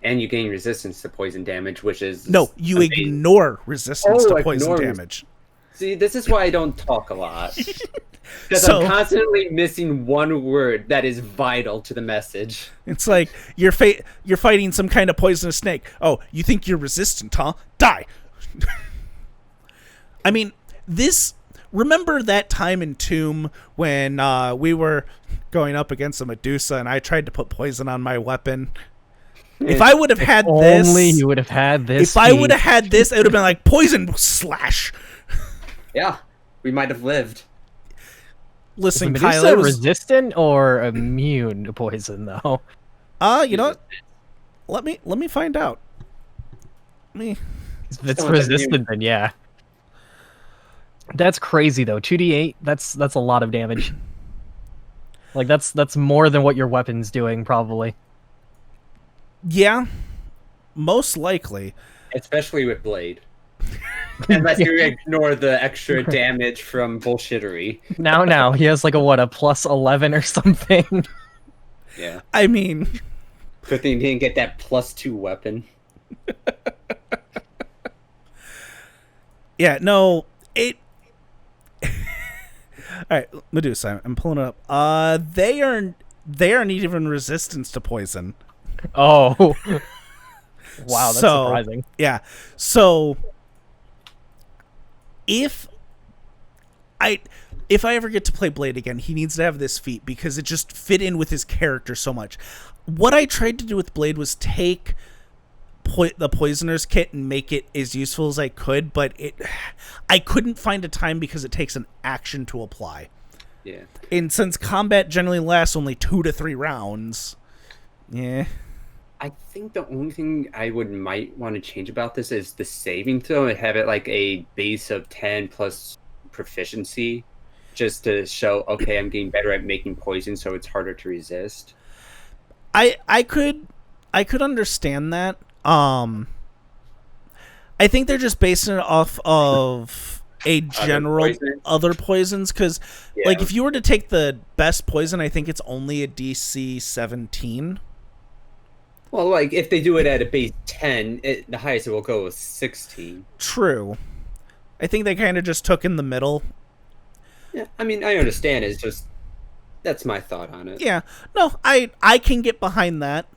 And you gain resistance to poison damage, which is... No, you ignore resistance to poison damage. See, this is why I don't talk a lot. Because I'm constantly missing one word that is vital to the message. It's like, you're fighting some kind of poisonous snake. Oh, you think you're resistant, huh? Die! I mean, this... Remember that time in Tomb when we were going up against a Medusa and I tried to put poison on my weapon? If I would have had this... Only you would have had this. If I would have had this, it would have been like, poison slash. Yeah, we might have lived. Listen, is Kyle, Medusa resistant or immune to poison, though? You know what? Let me find out. If it's resistant, then yeah. That's crazy, though. 2d8, that's a lot of damage. Like, that's more than what your weapon's doing, probably. Yeah, most likely. Especially with Blade. Unless you ignore the extra damage from bullshittery. Now, he has like a plus 11 or something. Yeah. I mean... Good thing he didn't get that +2 weapon. Yeah, no, it... Alright, Medusa, I'm pulling it up. They aren't even resistance to poison. Oh. Wow, that's surprising. Yeah. So if I ever get to play Blade again, he needs to have this feat because it just fit in with his character so much. What I tried to do with Blade was take the Poisoner's Kit and make it as useful as I could, but I couldn't find a time because it takes an action to apply. Yeah. And since combat generally lasts only 2 to 3 rounds, yeah. I think the only thing I might want to change about this is the saving throw and have it like a base of 10 plus proficiency, just to show, okay, I'm getting better at making poison, so it's harder to resist. I could understand that. I think they're just basing it off of a general other poisons, because like if you were to take the best poison, I think it's only a DC 17. Well, like, if they do it at a base 10, the highest it will go is 16. True. I think they kind of just took in the middle. Yeah, I mean, I understand. It's just... That's my thought on it. Yeah. No, I can get behind that.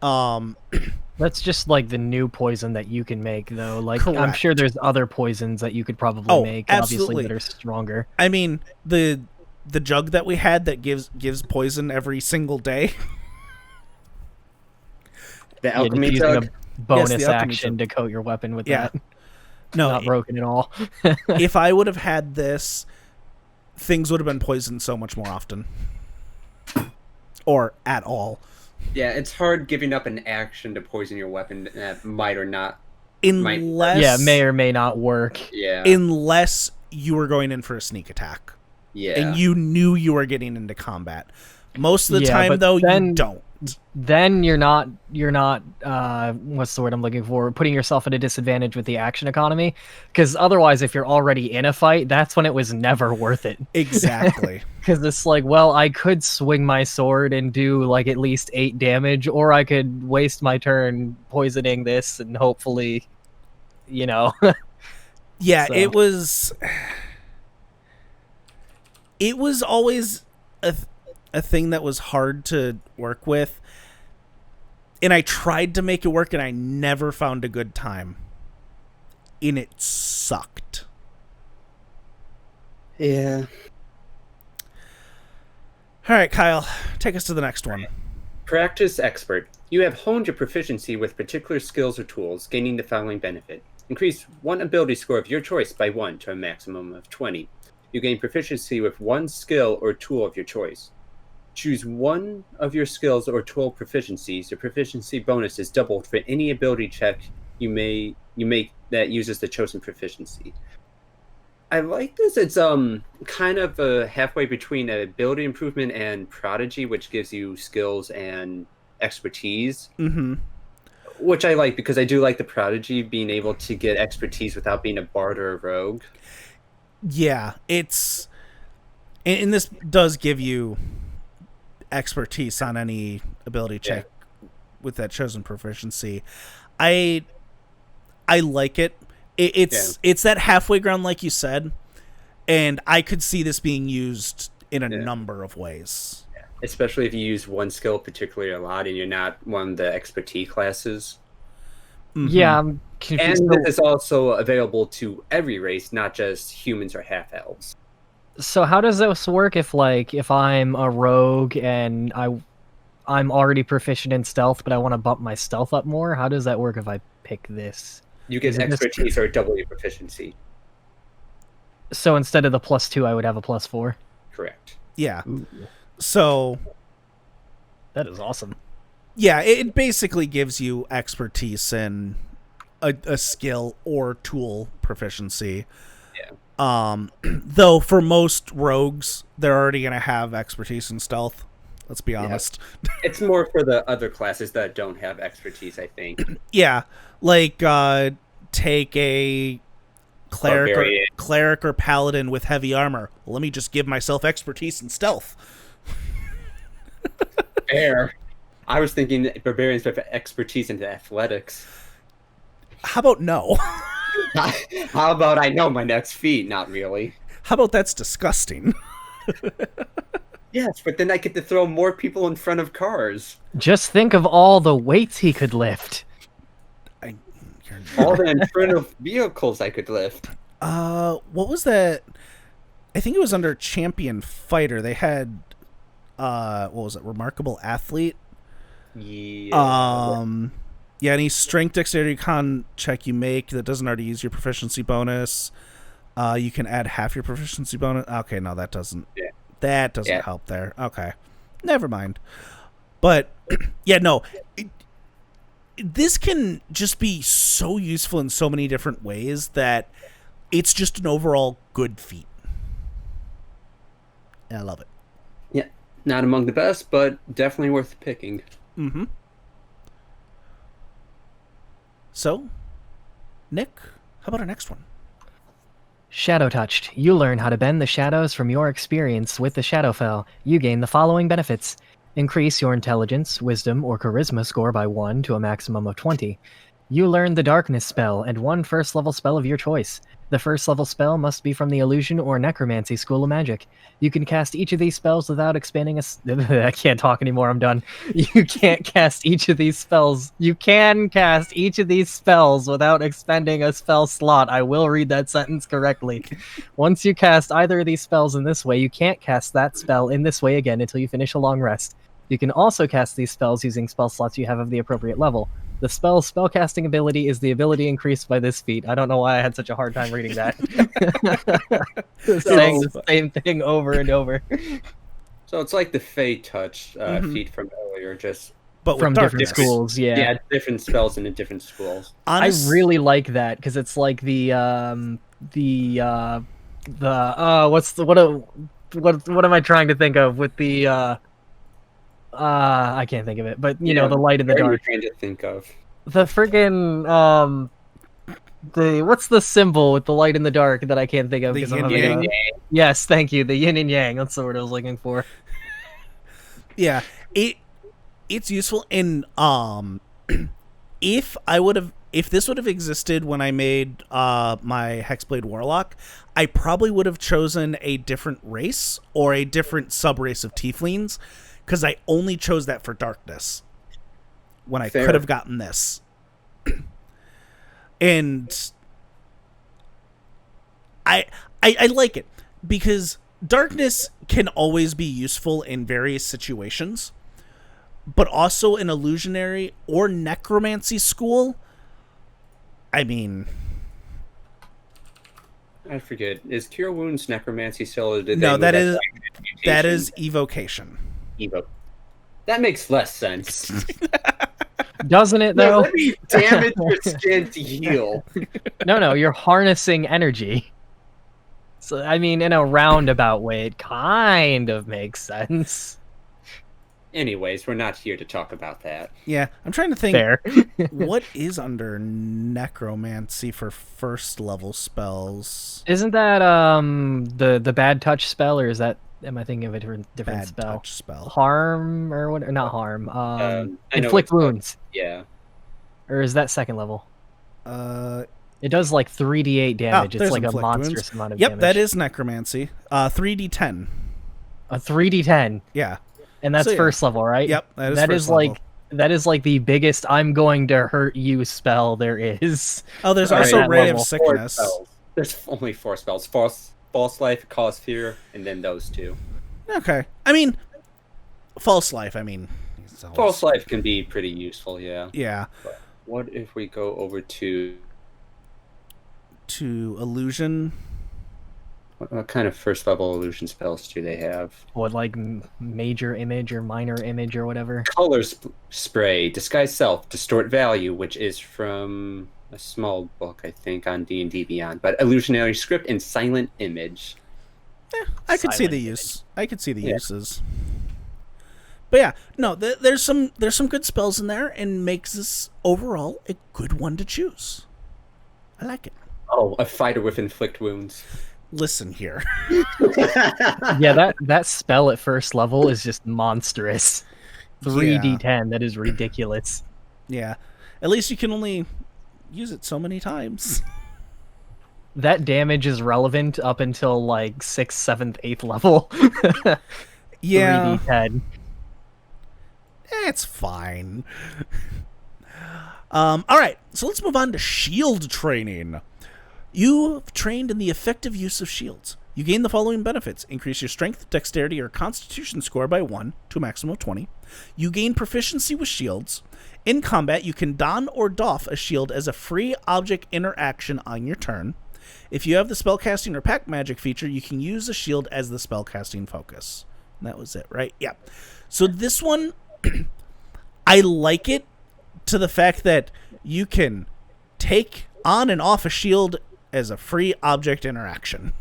That's just, like, the new poison that you can make, though. Like, correct. I'm sure there's other poisons that you could probably make, absolutely. obviously, that are stronger. I mean, the jug that we had that gives poison every single day... The alchemy jug? A bonus action to coat your weapon with that. No, not broken at all. If I would have had this, things would have been poisoned so much more often. Or at all. Yeah, it's hard giving up an action to poison your weapon that might or not. Unless... Yeah, may or may not work. Yeah. Unless you were going in for a sneak attack. Yeah. And you knew you were getting into combat. Most of the time, though, you don't. Then you're not what's the word I'm looking for, putting yourself at a disadvantage with the action economy, because otherwise if you're already in a fight, that's when it was never worth it. Exactly. Because it's like, well, I could swing my sword and do like at least 8 damage, or I could waste my turn poisoning this and hopefully, Yeah, so. It was it was always a thing that was hard to work with, and I tried to make it work, and I never found a good time. And it sucked. Yeah. All right, Kyle, take us to the next one. Practice expert. You have honed your proficiency with particular skills or tools, gaining the following benefit. Increase one ability score of your choice by 1 to a maximum of 20. You gain proficiency with one skill or tool of your choice. Choose one of your skills or tool proficiencies. Your proficiency bonus is doubled for any ability check you make that uses the chosen proficiency. I like this. It's kind of a halfway between ability improvement and prodigy, which gives you skills and expertise. Mm-hmm. Which I like, because I do like the prodigy being able to get expertise without being a bard or a rogue. Yeah, it's... And this does give you expertise on any ability check with that chosen proficiency. I like it. It's that halfway ground, like you said, and I could see this being used in a number of ways. Yeah. Especially if you use one skill particularly a lot and you're not one of the expertise classes. Mm-hmm. Yeah, and this is also available to every race, not just humans or half-elves. So how does this work if I'm a rogue and I'm already proficient in stealth, but I want to bump my stealth up more? How does that work if I pick this? You get expertise or double your proficiency. So instead of the +2, I would have a +4? Correct. Yeah. Ooh. So... that is awesome. Yeah, it basically gives you expertise in a skill or tool proficiency. Yeah. Though for most rogues, they're already going to have expertise in stealth. Let's be honest. Yeah. It's more for the other classes that don't have expertise, I think. Yeah, like take a cleric or paladin with heavy armor. Well, let me just give myself expertise in stealth. Fair. I was thinking barbarians with expertise into athletics. How about no? How about I know my next feat? Not really. How about that's disgusting? Yes, but then I get to throw more people in front of cars. Just think of all the weights he could lift. All the in front of vehicles I could lift. What was that? I think it was under Champion Fighter. They had, what was it? Remarkable Athlete. Yeah. Yeah, any strength, dexterity, con check you make that doesn't already use your proficiency bonus, you can add half your proficiency bonus. Okay, no, that doesn't. Yeah. That doesn't help there. Okay, never mind. But yeah, no, this can just be so useful in so many different ways that it's just an overall good feat. And I love it. Yeah, not among the best, but definitely worth picking. Mm-hmm. So, Nick, how about our next one? Shadow Touched. You learn how to bend the shadows from your experience with the Shadowfell. You gain the following benefits. Increase your intelligence, wisdom, or charisma score by 1 to a maximum of 20. You learn the Darkness spell and one first-level spell of your choice. The first-level spell must be from the Illusion or Necromancy School of Magic. You can cast each of these spells without expanding I can't talk anymore, I'm done. You can't cast each of these spells. You can cast each of these spells without expending a spell slot. I will read that sentence correctly. Once you cast either of these spells in this way, you can't cast that spell in this way again until you finish a long rest. You can also cast these spells using spell slots you have of the appropriate level. The spell's spellcasting ability is the ability increased by this feat. I don't know why I had such a hard time reading that. Saying the same thing over and over. So it's like the Fey Touch feat from earlier, just but from different schools, yeah. Yeah, different spells in the different schools. I really like that because it's like what am I trying to think of with the I can't think of it, but you know, the light in the dark. What are you trying to think of? The friggin' what's the symbol with the light in the dark that I can't think of? The yin and yang. Yes, thank you. The yin and yang. That's the word I was looking for. Yeah, it's useful in if I would have if this would have existed when I made my Hexblade Warlock, I probably would have chosen a different race or a different sub-race of Tieflings, because I only chose that for darkness when I Fair. could have gotten this. And I like it because darkness can always be useful in various situations, but also in illusionary or necromancy school. I mean, I forget. Is Cure Wounds necromancy still? Or did no, they that move is to that mutation? is evocation. Evo. That makes less sense. Doesn't it No, though? let me damage your skin to heal. No, you're harnessing energy. So, I mean, in a roundabout way, it kind of makes sense. Anyways, we're not here to talk about that. Yeah, I'm trying to think. Fair. What is under necromancy for first level spells? Isn't that the bad touch spell, or is that, am I thinking of a different Bad spell? touch spell. Harm or what? Not harm. I know Inflict it's called- wounds, Yeah. or is that second level? Uh, It does like 3d8 damage. It's there's like a inflict monstrous wounds. amount of Yep, damage. that is necromancy. 3d10. A 3d10, Yeah. and that's So, yeah. first level, right? Yep, that is That first is level. like the biggest I'm going to hurt you spell there is. Oh, there's Sorry, also that Ray level. of 4 Sickness. spells. There's only 4 spells. False Life, Cause Fear, and then those 2. Okay. I mean, false life. I mean, it's always- False Life can be pretty useful, yeah. Yeah. What if we go over to... To illusion. What kind of first level illusion spells do they have? What, like major image or minor image or whatever? Color Spray, Disguise Self, Distort Value, which is from a small book, I think, on D&D Beyond. But Illusionary Script and Silent Image. I could see Silent the image. use. I could see the Yeah. uses. But yeah, no, there's some good spells in there, and makes this overall a good one to choose. I like it. Oh, a fighter with Inflict Wounds. Listen here. Yeah, that spell at first level is just monstrous. 3d10, that is ridiculous. Yeah. At least you can only use it so many times. That damage is relevant up until like 6th, 7th, 8th level. Yeah. 3d10. It's fine. All right, so let's move on to shield training. You've trained in the effective use of shields. You gain the following benefits. Increase your strength, dexterity, or constitution score by 1 to a maximum of 20. You gain proficiency with shields. In combat, you can don or doff a shield as a free object interaction on your turn. If you have the spellcasting or pack magic feature, you can use the shield as the spellcasting focus. And that was it, right? Yeah. So this one, I like it to the fact that you can take on and off a shield as a free object interaction.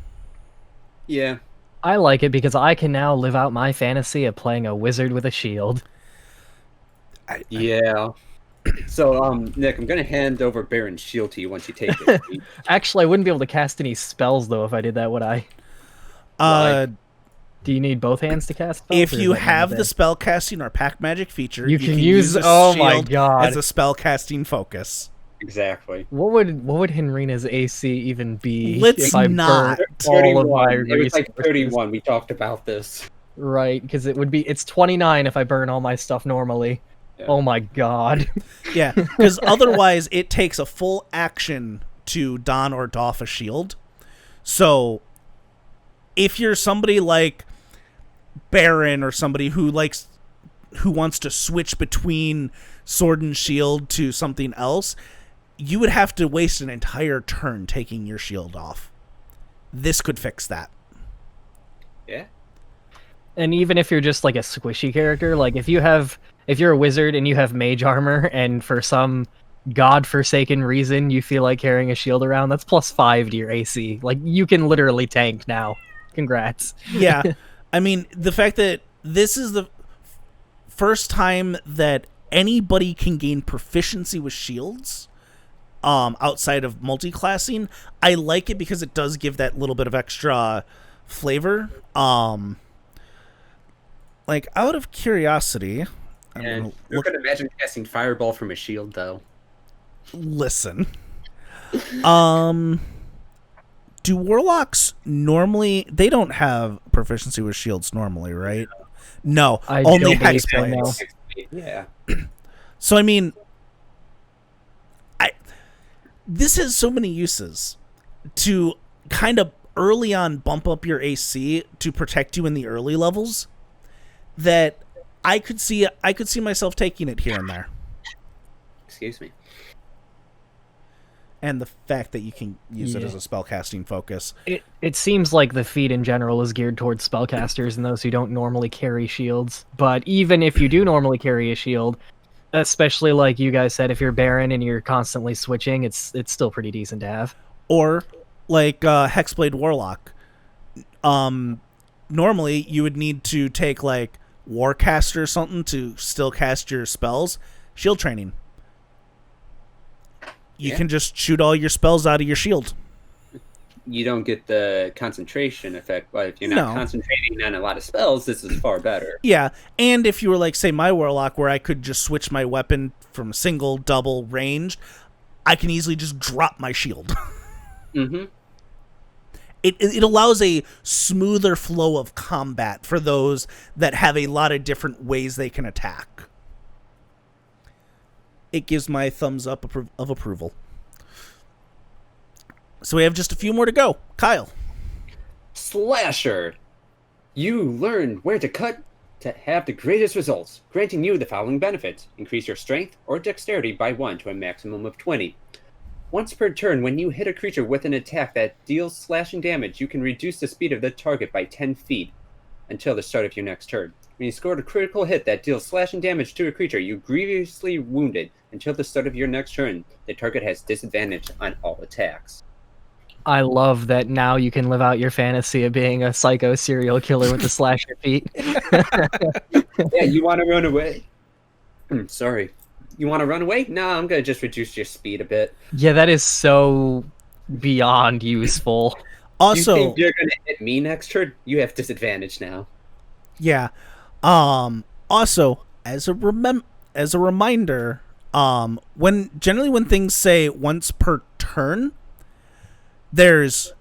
Yeah. I like it because I can now live out my fantasy of playing a wizard with a shield. Yeah. So, Nick, I'm going to hand over Baron's shield to you once you take it. Actually, I wouldn't be able to cast any spells, though, if I did that, would I? Do you need both hands to cast spells? If or is you that have one the thing? spellcasting or pack magic feature, You can use- the oh my shield God. as a spellcasting focus. Exactly. What would Henrina's AC even be Let's if I not. burned all of my 31. It was like resources? 31. We talked about this. Right, because it's 29 if I burn all my stuff normally. Yeah. Oh my god. Yeah, because otherwise it takes a full action to don or doff a shield. So if you're somebody like Baron or somebody who wants to switch between sword and shield to something else, you would have to waste an entire turn taking your shield off. This could fix that. Yeah. And even if you're just like a squishy character, like if you're a wizard and you have mage armor and for some godforsaken reason you feel like carrying a shield around, that's +5 to your AC. Like you can literally tank now. Congrats. Yeah. I mean, the fact that this is the first time that anybody can gain proficiency with shields outside of multi-classing, I like it because it does give that little bit of extra flavor. Like, out of curiosity, I'm And gonna who look. could imagine casting Fireball from a shield, though? Listen. Do warlocks normally? They don't have proficiency with shields normally, right? No, I only don't believe so, hexblades. no. Yeah. So I mean, this has so many uses to kind of early on bump up your AC to protect you in the early levels that I could see myself taking it here and there. Excuse me. And the fact that you can use it as a spellcasting focus. It seems like the feat in general is geared towards spellcasters and those who don't normally carry shields. But even if you do normally carry a shield, especially like you guys said, if you're Baron and you're constantly switching, it's still pretty decent to have. Or like Hexblade Warlock. Normally you would need to take like Warcaster or something to still cast your spells. Shield training. You can just shoot all your spells out of your shield. You don't get the concentration effect, but if you're not concentrating on a lot of spells, this is far better. Yeah, and if you were like, say, my Warlock, where I could just switch my weapon from single, double, ranged, I can easily just drop my shield. Mm-hmm. It allows a smoother flow of combat for those that have a lot of different ways they can attack. It gives my thumbs up of approval. So we have just a few more to go. Kyle. Slasher. You learn where to cut to have the greatest results, granting you the following benefits. Increase your strength or dexterity by 1 to a maximum of 20. Once per turn, when you hit a creature with an attack that deals slashing damage, you can reduce the speed of the target by 10 feet until the start of your next turn. When you scored a critical hit that deals slashing damage to a creature you grievously wounded until the start of your next turn, the target has disadvantage on all attacks. I love that now you can live out your fantasy of being a psycho serial killer with the slasher feat. Yeah, you want to run away? Sorry. You want to run away? No, I'm going to just reduce your speed a bit. Yeah, that is so beyond useful. Also, you think you're going to hit me next turn? You have disadvantage now. Yeah. Also, as a reminder, when things say once per turn, there's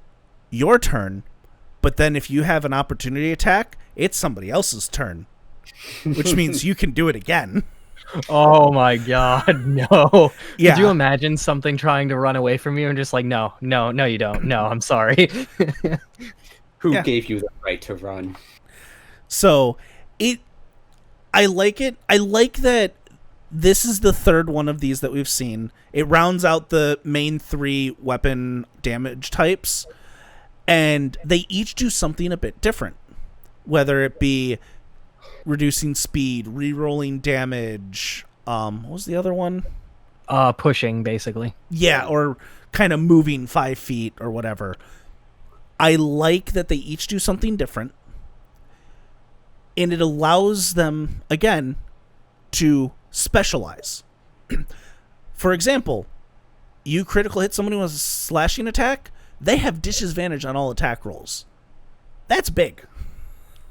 your turn, but then if you have an opportunity attack, it's somebody else's turn, which means you can do it again. Oh my god, no. Yeah. Could you imagine something trying to run away from you and just like, no, you don't. No, I'm sorry. Who gave you the right to run? So, I like it. I like that this is the third one of these that we've seen. It rounds out the main 3 weapon damage types, and they each do something a bit different. Whether it be reducing speed, re-rolling damage, what was the other one? Pushing, basically. Yeah, or kind of moving 5 feet or whatever. I like that they each do something different. And it allows them, again, to specialize. For example, you critical hit someone who has a slashing attack, they have disadvantage on all attack rolls. That's big.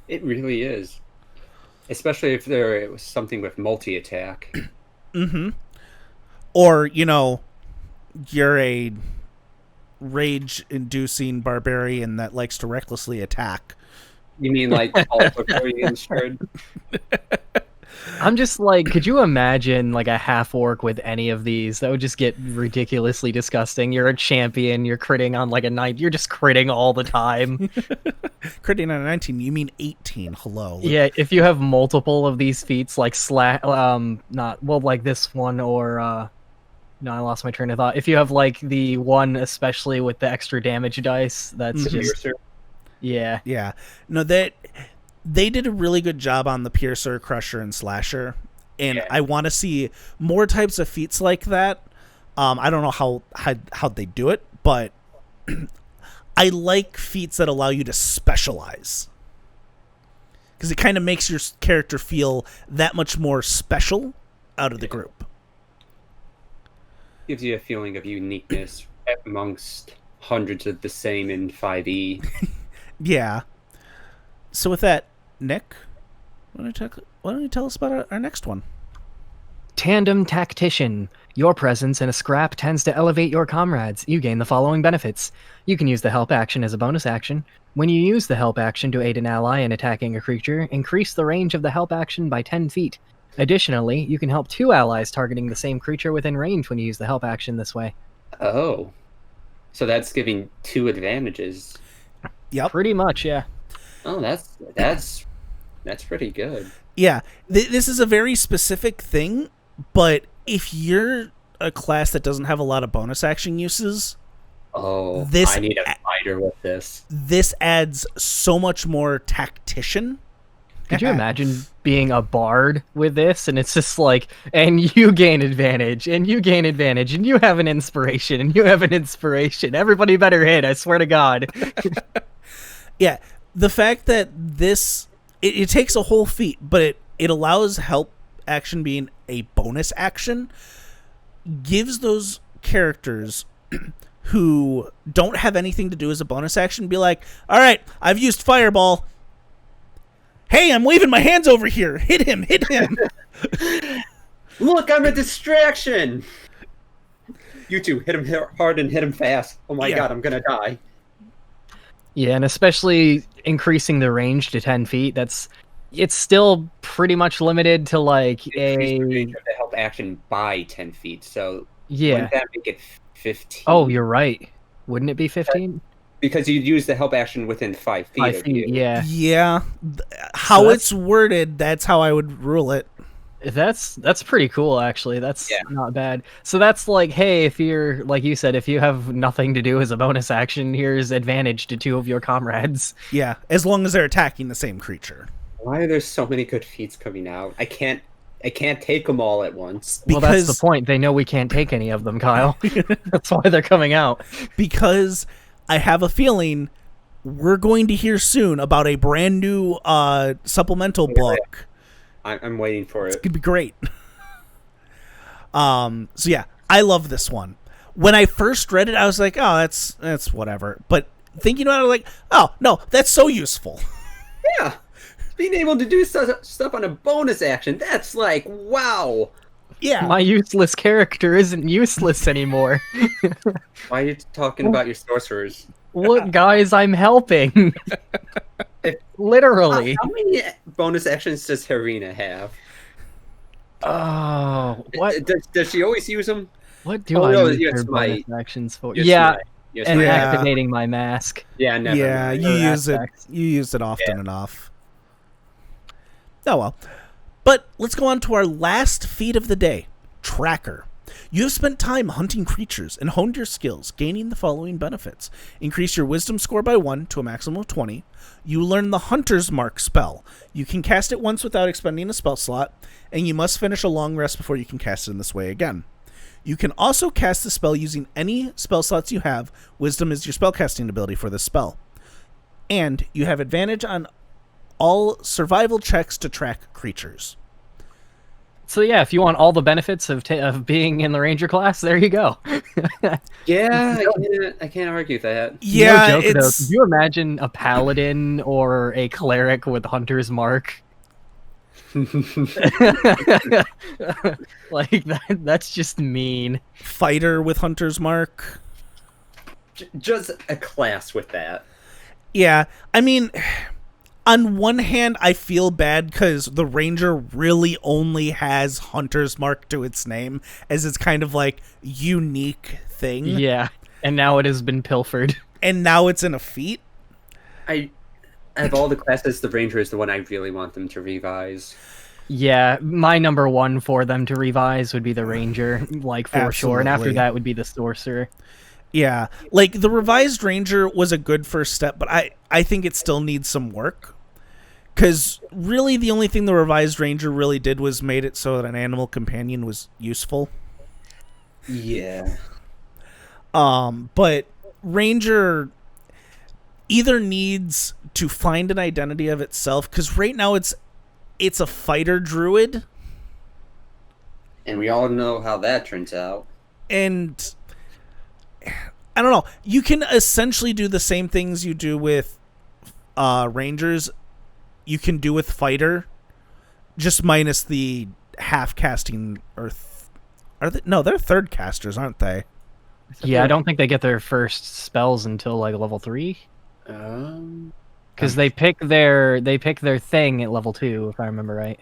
It really is. Especially if there was something with multi-attack. Mm-hmm. Or, you're a rage-inducing barbarian that likes to recklessly attack. You mean like all barbarians should? I'm just like, could you imagine like a half orc with any of these? That would just get ridiculously disgusting. You're a champion, you're critting on like a 9, you're just critting all the time. Critting on a 19, you mean 18. Hello. Yeah, if you have multiple of these feats, like like this one or no, I lost my train of thought. If you have like the one especially with the extra damage dice, that's just yeah. Yeah. No, they did a really good job on the Piercer, Crusher, and Slasher. And I want to see more types of feats like that. I don't know how they do it, but I like feats that allow you to specialize. Because it kind of makes your character feel that much more special out of the group. Gives you a feeling of uniqueness amongst hundreds of the same in 5e. Yeah. So with that, Nick, why don't you tell us about our next one? Tandem Tactician. Your presence in a scrap tends to elevate your comrades. You gain the following benefits. You can use the help action as a bonus action. When you use the help action to aid an ally in attacking a creature, increase the range of the help action by 10 feet. Additionally, you can help 2 allies targeting the same creature within range when you use the help action this way. Oh. So that's giving 2 advantages. Yep. Pretty much, yeah. Oh, that's pretty good. Yeah. This is a very specific thing, but if you're a class that doesn't have a lot of bonus action uses, Oh, this I need a fighter with this. This adds so much more tactician. Could you imagine being a bard with this? And it's just like, and you gain advantage, and you gain advantage, and you have an inspiration, and you have an inspiration. Everybody better hit, I swear to God. Yeah, the fact that this, it takes a whole feat, but it allows help action being a bonus action, gives those characters who don't have anything to do as a bonus action be like, all right, I've used fireball. Hey, I'm waving my hands over here. Hit him. Look, I'm a distraction. You two, hit him hard and hit him fast. Oh my God, I'm gonna die. Yeah, and especially increasing the range to 10 feet, it's still pretty much limited to like Increase the range of the help action by 10 feet. So yeah. wouldn't that make it 15? Oh, you're right. Wouldn't it be 15? Because you'd use the help action within 5 feet. 5 of feet, you. yeah. Yeah. How it's worded, that's how I would rule it. That's pretty cool, actually. That's not bad. So that's like, hey, if you're, like you said, if you have nothing to do as a bonus action, here's advantage to 2 of your comrades. Yeah, as long as they're attacking the same creature. Why are there so many good feats coming out? I can't take them all at once. Well, that's the point. They know we can't take any of them, Kyle. That's why they're coming out. Because I have a feeling we're going to hear soon about a brand new supplemental book. I'm waiting for it. It's gonna be great. So yeah, I love this one. When I first read it, I was like, oh, that's whatever. But thinking about it, like, oh no, that's so useful. Yeah, being able to do stuff on a bonus action, that's like, wow. Yeah, my useless character isn't useless anymore. Why are you talking about your sorcerers? Look, guys, I'm helping. Literally. How many bonus actions does Harina have? Oh, what? Does she always use them? What do I use her bonus actions for? And activating my mask. Yeah, never. Yeah, you use it. You use it often enough. Oh well. But let's go on to our last feat of the day, Tracker. You have spent time hunting creatures and honed your skills, gaining the following benefits. Increase your wisdom score by 1 to a maximum of 20. You learn the Hunter's Mark spell. You can cast it once without expending a spell slot, and you must finish a long rest before you can cast it in this way again. You can also cast the spell using any spell slots you have. Wisdom is your spellcasting ability for this spell. And you have advantage on all survival checks to track creatures. So yeah, if you want all the benefits of being in the ranger class, there you go. Yeah, I can't argue that. Yeah, no joke, though. Could you imagine a paladin or a cleric with Hunter's Mark? Like that's just mean. Fighter with Hunter's Mark. Just a class with that. Yeah, I mean, on one hand, I feel bad because the Ranger really only has Hunter's Mark to its name, as it's kind of like unique thing. Yeah, and now it has been pilfered. And now it's in a feat. Of all the classes, the Ranger is the one I really want them to revise. Yeah, my number 1 for them to revise would be the Ranger, like for sure, and after that would be the Sorcerer. Yeah, like the revised Ranger was a good first step, but I think it still needs some work. Because really the only thing the revised Ranger really did was made it so that an animal companion was useful. Yeah. But Ranger either needs to find an identity of itself, because right now it's a fighter druid. And we all know how that turns out. And I don't know. You can essentially do the same things you do with Rangers. You can do with fighter, just minus the half casting are they? No, they're third casters, aren't they? Yeah, I don't think they get their first spells until like level 3. Because they pick their thing at level 2, if I remember right.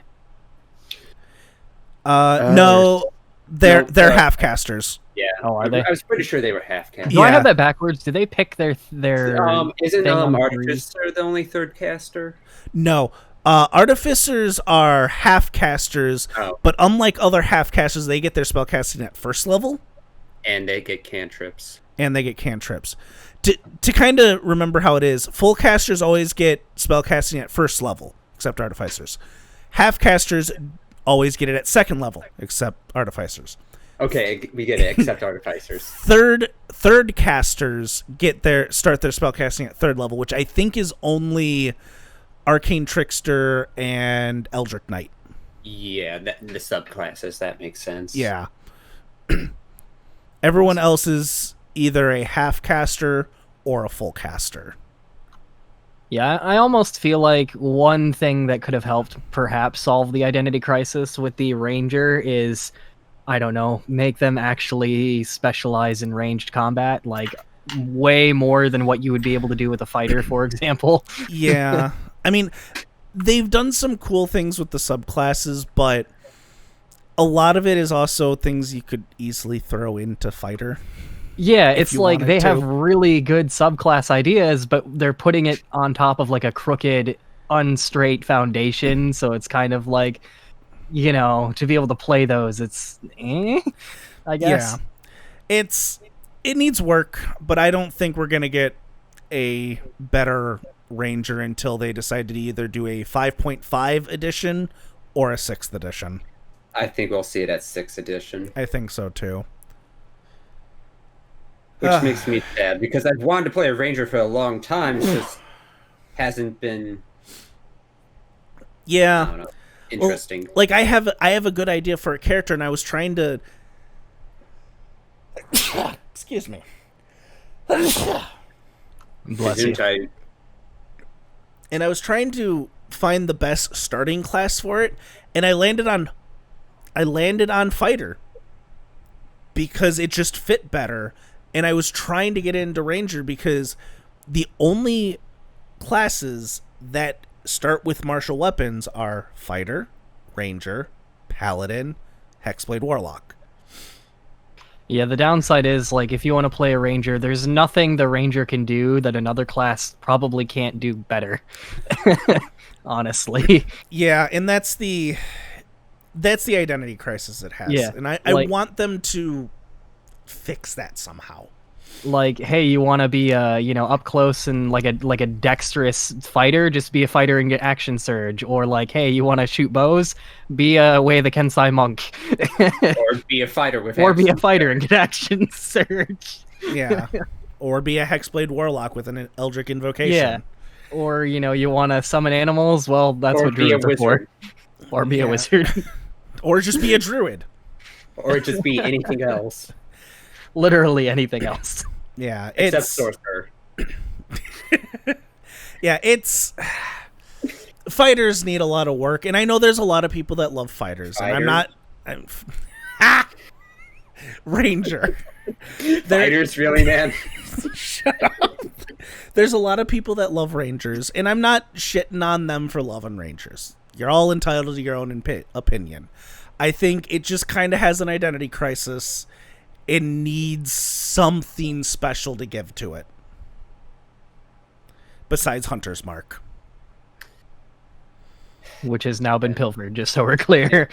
No, they're half casters. Yeah. Oh, are they? I was pretty sure they were half casters. Do I Yeah. have that backwards? Do they pick their Isn't thing on the Artificer the only third caster? No. Artificers are half casters, but unlike other half casters, they get their spell casting at first level. And they get cantrips. To kind of remember how it is, full casters always get spell casting at first level, except Artificers. Half casters always get it at second level, except Artificers. Okay, we get it, except Artificers. Third casters start their spell casting at third level, which I think is only Arcane Trickster and Eldritch Knight. Yeah, the subclasses, that makes sense. Yeah. Everyone else is either a half caster or a full caster. Yeah, I almost feel like one thing that could have helped perhaps solve the identity crisis with the ranger is, I don't know, make them actually specialize in ranged combat, like way more than what you would be able to do with a fighter, for example. Yeah. I mean, they've done some cool things with the subclasses, but a lot of it is also things you could easily throw into fighter. Yeah, it's like they have to. really good subclass ideas, but they're putting it on top of like a crooked, unstraight foundation, so it's kind of like, you know, to be able to play those, it's I guess. Yeah. It needs work, but I don't think we're going to get a better ranger until they decide to either do a 5.5 edition or a 6th edition. I think we'll see it at 6th edition. I think so too. Which makes me sad, because I've wanted to play a ranger for a long time, it just hasn't been Yeah. I don't know, interesting. Well, like I have a good idea for a character, and I was trying to excuse me. Bless you. And I was trying to find the best starting class for it, and I landed on fighter because it just fit better. And I was trying to get into ranger because the only classes that start with martial weapons are fighter, ranger, paladin, hexblade, warlock. Yeah, the downside is, like, if you want to play a ranger, there's nothing the ranger can do that another class probably can't do better. Honestly. Yeah, and that's the identity crisis it has. Yeah, And I want them to fix that somehow. Like, hey, you want to be up close and like a dexterous fighter, just be a fighter and get action surge. Or like, hey, you want to shoot bows, be a Way of the Kensai monk. Or be a fighter with or be a fighter and get action surge. Yeah. Or be a hexblade warlock with an Eldritch invocation. Yeah. Or, you want to summon animals, well, that's what druids are for. Or be a wizard. Or just be a druid. Or just be anything else. Literally anything else. Yeah, except sorcerer. Yeah, fighters need a lot of work, and I know there's a lot of people that love fighters, and I'm ranger. Fighters, really, man? Shut up. There's a lot of people that love rangers, and I'm not shitting on them for loving rangers. You're all entitled to your own opinion. I think it just kind of has an identity crisis. It needs something special to give to it. Besides Hunter's Mark. Which has now been pilfered, just so we're clear.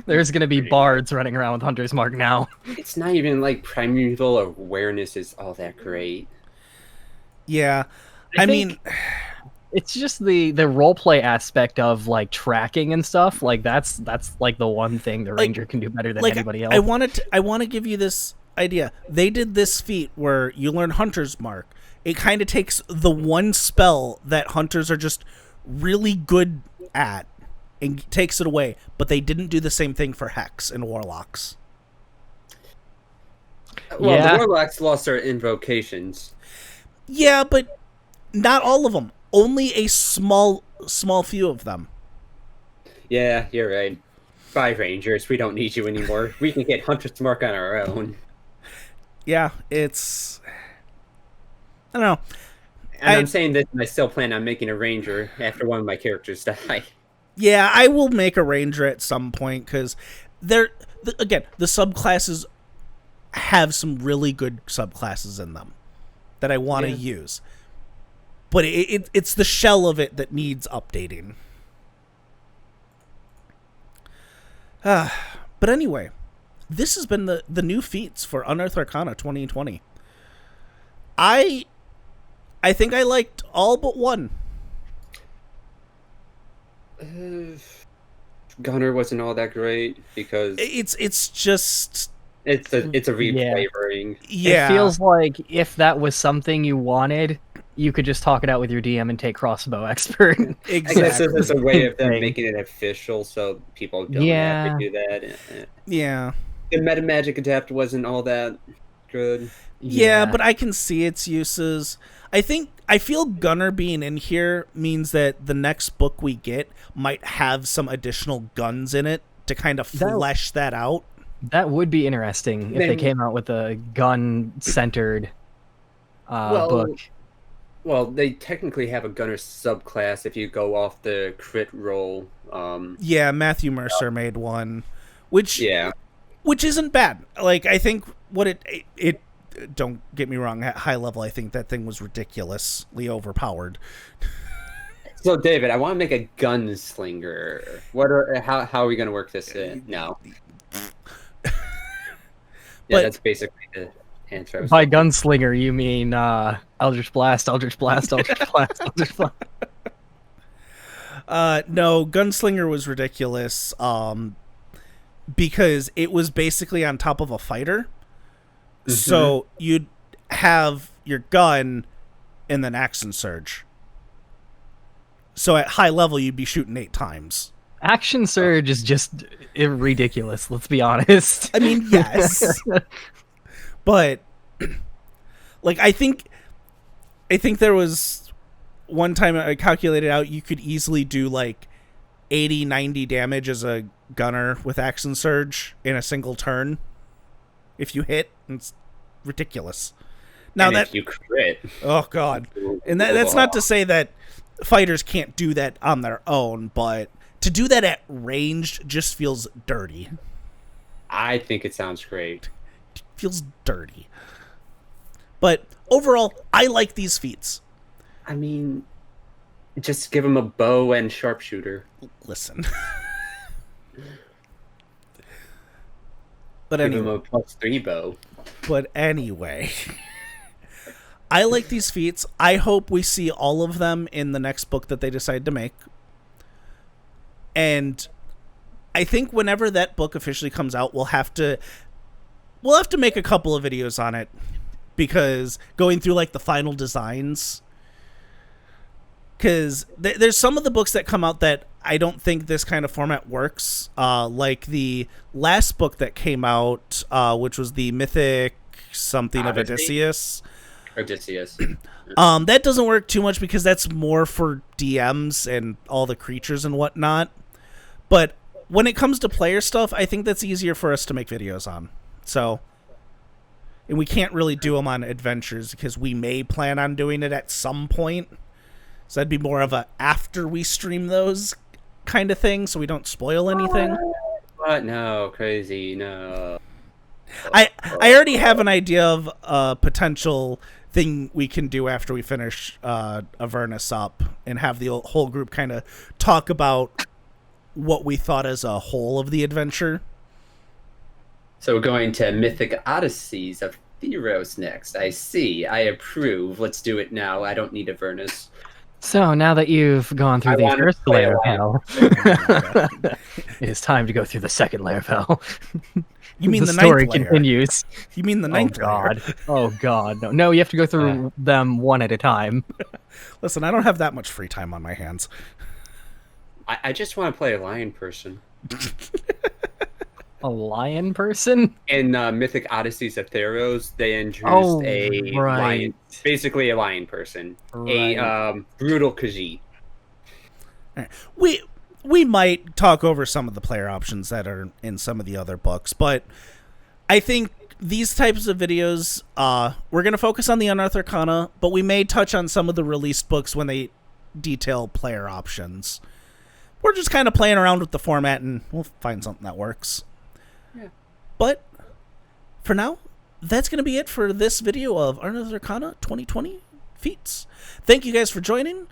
There's going to be bards running around with Hunter's Mark now. It's not even like primeval awareness is all that great. Yeah. I mean, it's just the roleplay aspect of like tracking and stuff. Like that's like the one thing the ranger can do better than anybody else. I want to give you this idea. They did this feat where you learn Hunter's Mark. It kind of takes the one spell that hunters are just really good at and takes it away, but they didn't do the same thing for Hex and Warlocks. Well, the Warlocks lost their invocations. Yeah, but not all of them. Only a small few of them. Yeah, you're right. Bye, Rangers. We don't need you anymore. We can get Hunter's Mark on our own. Yeah, it's... I don't know. And I'm saying this, and I still plan on making a Ranger after one of my characters die. Yeah, I will make a Ranger at some point, because again, the subclasses have some really good subclasses in them that I want to use. But it's the shell of it that needs updating. But anyway, this has been the new feats for Unearthed Arcana 2020. I think I liked all but one. Gunner wasn't all that great because it's just it's a reflavoring. Yeah, it feels like if that was something you wanted, you could just talk it out with your DM and take crossbow expert. Exactly. I guess this is a way of them making it official, so people don't have to do that. Yeah. The meta magic adapt wasn't all that good. Yeah, but I can see its uses. I feel Gunner being in here means that the next book we get might have some additional guns in it to kind of flesh that out. That would be interesting if they came out with a gun-centered book. Well, they technically have a gunner subclass if you go off the crit roll. Yeah, Matthew Mercer made one, which isn't bad. Like, I think what it don't get me wrong, at high level, I think that thing was ridiculously overpowered. So, David, I want to make a gunslinger. How are we going to work this in now? That's basically the answer. By gunslinger, you mean Eldritch Blast, Eldritch Blast, Eldritch Blast, Eldritch Blast. No, Gunslinger was ridiculous because it was basically on top of a fighter. Mm-hmm. So you'd have your gun and then Action Surge. So at high level, you'd be shooting 8 times. Action Surge is just ridiculous, let's be honest. I mean, yes. But, like, I think there was one time I calculated out you could easily do, like, 80, 90 damage as a gunner with Action Surge in a single turn. If you hit, it's ridiculous. Now and if you crit. Oh, God. And that's not to say that fighters can't do that on their own, but to do that at ranged just feels dirty. I think it sounds great. It feels dirty. But overall, I like these feats. I mean, just give him a bow and sharpshooter. Listen. But give him a +3 bow. But anyway, I like these feats. I hope we see all of them in the next book that they decide to make. And I think whenever that book officially comes out, we'll have to make a couple of videos on it, because going through like the final designs, because there's some of the books that come out that I don't think this kind of format works. Like the last book that came out, which was the Mythic something of Odysseus. That doesn't work too much because that's more for DMs and all the creatures and whatnot. But when it comes to player stuff, I think that's easier for us to make videos on. So, and we can't really do them on adventures because we may plan on doing it at some point. So that'd be more of a after we stream those kind of thing, so we don't spoil anything. What? No, crazy, no. I already have an idea of a potential thing we can do after we finish Avernus up and have the whole group kind of talk about what we thought as a whole of the adventure. So we're going to Mythic Odysseys of Theros next. I see. I approve. Let's do it now. I don't need Avernus. So now that you've gone through the first layer of hell, it is time to go through the second layer of hell. You mean the story ninth layer? Continues. You mean the ninth layer? God. Oh God, no! You have to go through them one at a time. Listen, I don't have that much free time on my hands. I just want to play a lion person. A lion person? In Mythic Odysseys of Theros, they introduced a lion, basically a lion person, a brutal Khajiit. We we might talk over some of the player options that are in some of the other books, but I think these types of videos, we're going to focus on the Unearthed Arcana, but we may touch on some of the released books when they detail player options. We're just kind of playing around with the format, and we'll find something that works. Yeah. But for now, that's going to be it for this video of Unearthed Arcana 2020 Feats. Thank you guys for joining.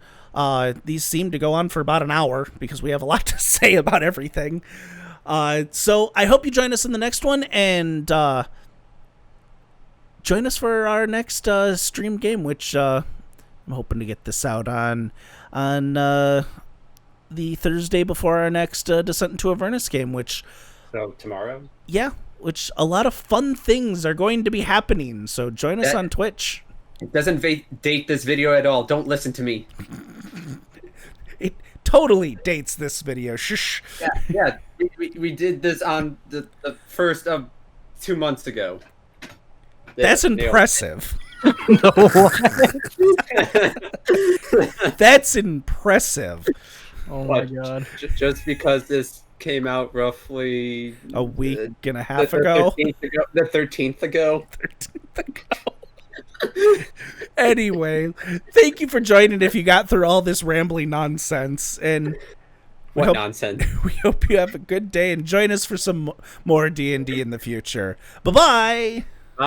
These seem to go on for about an hour because we have a lot to say about everything. So I hope you join us in the next one, and join us for our next stream game, which I'm hoping to get this out on the Thursday before our next Descent into Avernus game, which... So tomorrow? Yeah, which a lot of fun things are going to be happening, so join us on Twitch. It doesn't date this video at all. Don't listen to me. It totally dates this video. Shh. Yeah. We did this on the first of 2 months ago. That's impressive. No. That's impressive. Oh my god. Just because this came out roughly A week and a half ago. The 13th ago. Anyway, thank you for joining if you got through all this rambling nonsense. And nonsense? We hope you have a good day and join us for some more D&D in the future. Bye-bye!